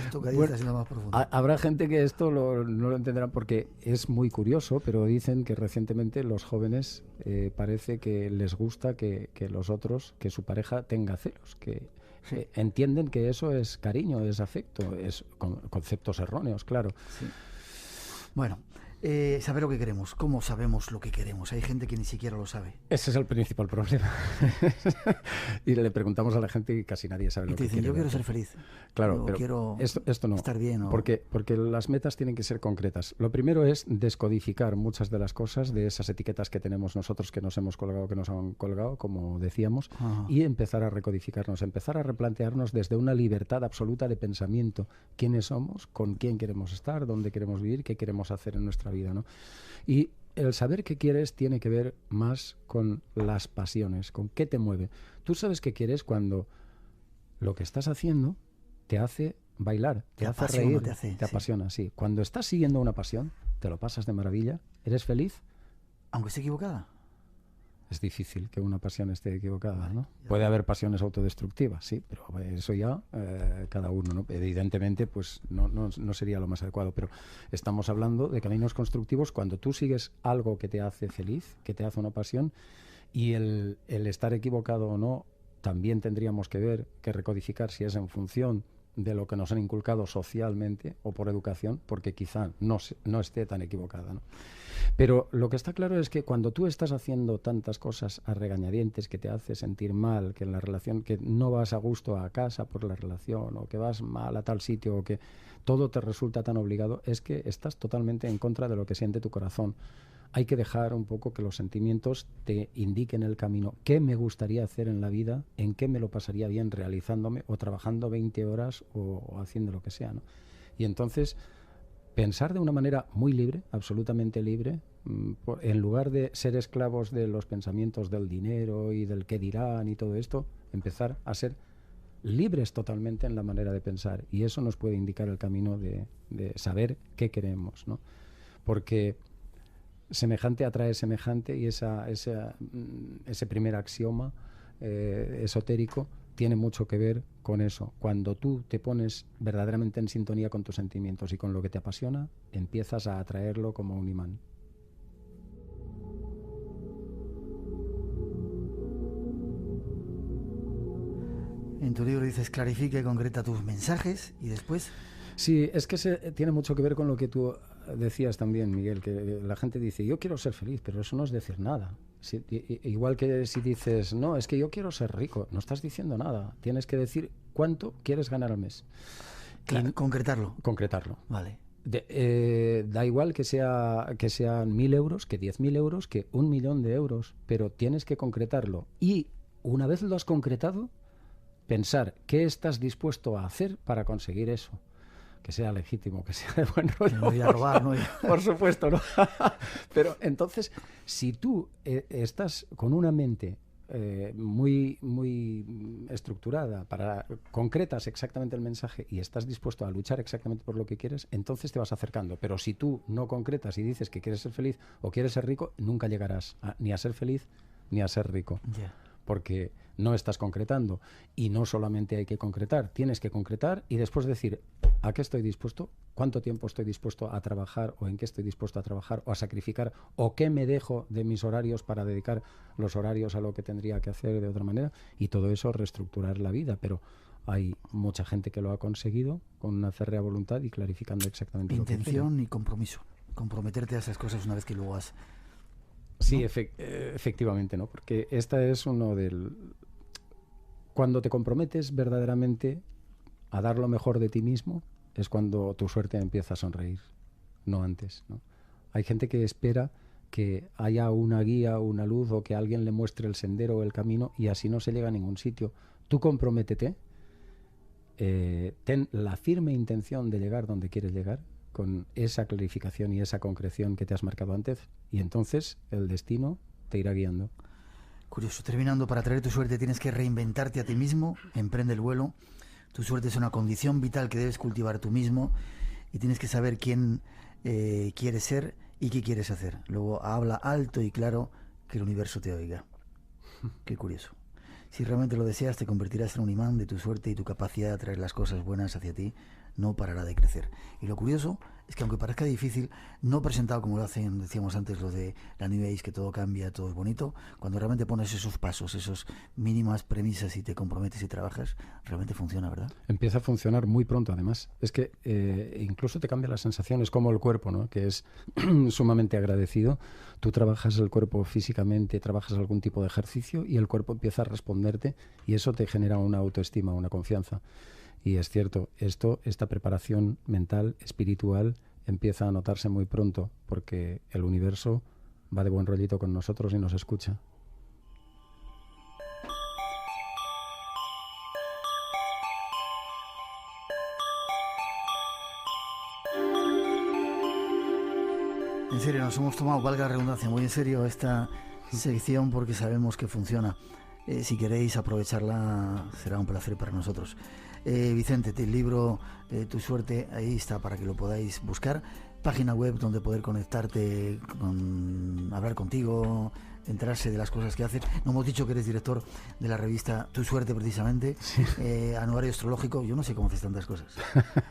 Esto cada día está siendo más profundo. Habrá gente que esto no lo entenderá porque es muy curioso, pero dicen que recientemente los jóvenes parece que les gusta que los otros, que su pareja tenga celos, que entienden que eso es cariño, es afecto, es conceptos erróneos, claro. Sí. Bueno, saber lo que queremos. ¿Cómo sabemos lo que queremos? Hay gente que ni siquiera lo sabe. Ese es el principal problema. Y le preguntamos a la gente y casi nadie sabe lo que quiere. Yo quiero ser feliz. Claro, pero quiero esto no. Estar bien. Porque las metas tienen que ser concretas. Lo primero es descodificar muchas de las cosas, de esas etiquetas que tenemos nosotros que nos hemos colgado, que nos han colgado, como decíamos, y empezar a recodificarnos, empezar a replantearnos desde una libertad absoluta de pensamiento. ¿Quiénes somos? ¿Con quién queremos estar? ¿Dónde queremos vivir? ¿Qué queremos hacer en nuestra vida, ¿no? Y el saber qué quieres tiene que ver más con las pasiones, con qué te mueve. Tú sabes qué quieres cuando lo que estás haciendo te hace bailar, te hace reír, te apasiona, sí. Cuando estás siguiendo una pasión, te lo pasas de maravilla, eres feliz. Aunque esté equivocada. Es difícil que una pasión esté equivocada, ¿no? Puede haber pasiones autodestructivas, sí, pero eso ya cada uno, ¿no? Evidentemente, pues no sería lo más adecuado, pero estamos hablando de caminos constructivos cuando tú sigues algo que te hace feliz, que te hace una pasión, y el estar equivocado o no, también tendríamos que ver, que recodificar si es en función de lo que nos han inculcado socialmente o por educación, porque quizá no esté tan equivocada, ¿no? Pero lo que está claro es que cuando tú estás haciendo tantas cosas a regañadientes que te hace sentir mal, que en la relación, que no vas a gusto a casa por la relación, o que vas mal a tal sitio, o que todo te resulta tan obligado, es que estás totalmente en contra de lo que siente tu corazón. Hay que dejar un poco que los sentimientos te indiquen el camino. ¿Qué me gustaría hacer en la vida? ¿En qué me lo pasaría bien realizándome o trabajando 20 horas o haciendo lo que sea, ¿no? Y entonces pensar de una manera muy libre, absolutamente libre, en lugar de ser esclavos de los pensamientos del dinero y del qué dirán y todo esto, empezar a ser libres totalmente en la manera de pensar, y eso nos puede indicar el camino de saber qué queremos, ¿no? Porque semejante atrae semejante, y ese primer axioma esotérico tiene mucho que ver con eso. Cuando tú te pones verdaderamente en sintonía con tus sentimientos y con lo que te apasiona, empiezas a atraerlo como un imán. En tu libro dices, clarifica y concreta tus mensajes, y después... Sí, es que tiene mucho que ver con lo que tú decías también, Miguel, que la gente dice, yo quiero ser feliz, pero eso no es decir nada. Igual que si dices, no, es que yo quiero ser rico, no estás diciendo nada. Tienes que decir cuánto quieres ganar al mes. Claro, concretarlo. Concretarlo. Vale. Da igual que sean 1.000 euros, que 10.000 euros, que 1 millón de euros, pero tienes que concretarlo. Y una vez lo has concretado, pensar qué estás dispuesto a hacer para conseguir eso. Que sea legítimo, que sea de buen rollo. No voy a robar, ¿no? Por supuesto, ¿no? Pero entonces, si tú estás con una mente muy estructurada, concretas exactamente el mensaje y estás dispuesto a luchar exactamente por lo que quieres, entonces te vas acercando. Pero si tú no concretas y dices que quieres ser feliz o quieres ser rico, nunca llegarás ni a ser feliz ni a ser rico. Yeah. Porque no estás concretando. Y no solamente hay que concretar, tienes que concretar y después decir a qué estoy dispuesto, cuánto tiempo estoy dispuesto a trabajar, o en qué estoy dispuesto a trabajar o a sacrificar, o qué me dejo de mis horarios para dedicar los horarios a lo que tendría que hacer de otra manera, y todo eso reestructurar la vida. Pero hay mucha gente que lo ha conseguido con una férrea voluntad y clarificando exactamente lo que quiere. Intención y compromiso. Comprometerte a esas cosas una vez que luego has... Sí, efectivamente, ¿no? Porque esta es cuando te comprometes verdaderamente a dar lo mejor de ti mismo, es cuando tu suerte empieza a sonreír, no antes, ¿no? Hay gente que espera que haya una guía, una luz, o que alguien le muestre el sendero o el camino, y así no se llega a ningún sitio. Tú comprométete, ten la firme intención de llegar donde quieres llegar, con esa clarificación y esa concreción que te has marcado antes, y entonces el destino te irá guiando. Curioso. Terminando, para traer tu suerte tienes que reinventarte a ti mismo. Emprende el vuelo. Tu suerte es una condición vital que debes cultivar tú mismo, y tienes que saber quién quieres ser y qué quieres hacer. Luego habla alto y claro, que el universo te oiga. Qué curioso. Si realmente lo deseas, te convertirás en un imán de tu suerte, y tu capacidad de atraer las cosas buenas hacia ti no parará de crecer. Y lo curioso es que, aunque parezca difícil, no presentado como lo hacen, decíamos antes, los de la New Age, que todo cambia, todo es bonito, cuando realmente pones esos pasos, esas mínimas premisas, y te comprometes y trabajas, realmente funciona, ¿verdad? Empieza a funcionar muy pronto, además. Es que incluso te cambia las sensaciones, como el cuerpo, ¿no? Que es sumamente agradecido. Tú trabajas el cuerpo físicamente, trabajas algún tipo de ejercicio, y el cuerpo empieza a responderte, y eso te genera una autoestima, una confianza. Y es cierto, esta preparación mental, espiritual, empieza a notarse muy pronto, porque el universo va de buen rollito con nosotros y nos escucha. En serio, nos hemos tomado, valga la redundancia, muy en serio esta sección, porque sabemos que funciona. Si queréis aprovecharla, será un placer para nosotros. Vicente, el libro Tu suerte, ahí está para que lo podáis buscar. Página web donde poder conectarte, hablar contigo, enterarse de las cosas que haces. No hemos dicho que eres director de la revista Tu Suerte, precisamente. Sí. Anuario astrológico, yo no sé cómo haces tantas cosas.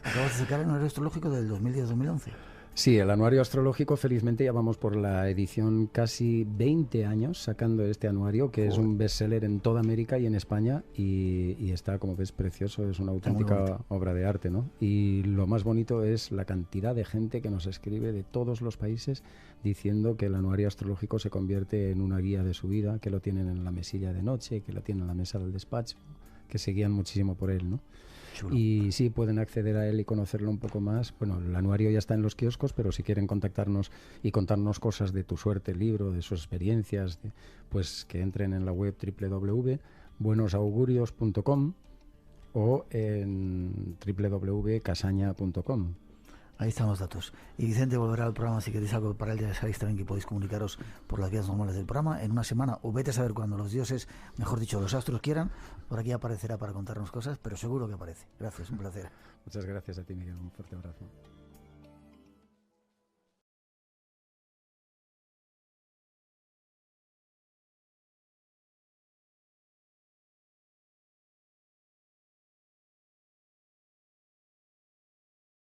Acabas de sacar el anuario astrológico del 2010-2011. Sí, el anuario astrológico, felizmente ya vamos por la edición casi 20 años sacando este anuario, que es un bestseller en toda América y en España, y está, como ves, precioso, es una auténtica obra de arte, ¿no? Y lo más bonito es la cantidad de gente que nos escribe de todos los países diciendo que el anuario astrológico se convierte en una guía de su vida, que lo tienen en la mesilla de noche, que lo tienen en la mesa del despacho, que se guían muchísimo por él, ¿no? Chulo. Y sí, pueden acceder a él y conocerlo un poco más. Bueno, el anuario ya está en los kioscos, pero si quieren contactarnos y contarnos cosas de Tu Suerte, el libro, de sus experiencias, pues que entren en la web www.buenosaugurios.com o en www.casaña.com. Ahí están los datos. Y Vicente volverá al programa, si queréis algo para él ya sabéis también que podéis comunicaros por las vías normales del programa en una semana, o vete a saber cuando los dioses, mejor dicho, los astros quieran, por aquí aparecerá para contarnos cosas, pero seguro que aparece. Gracias, un placer. Muchas gracias a ti, Miguel, un fuerte abrazo.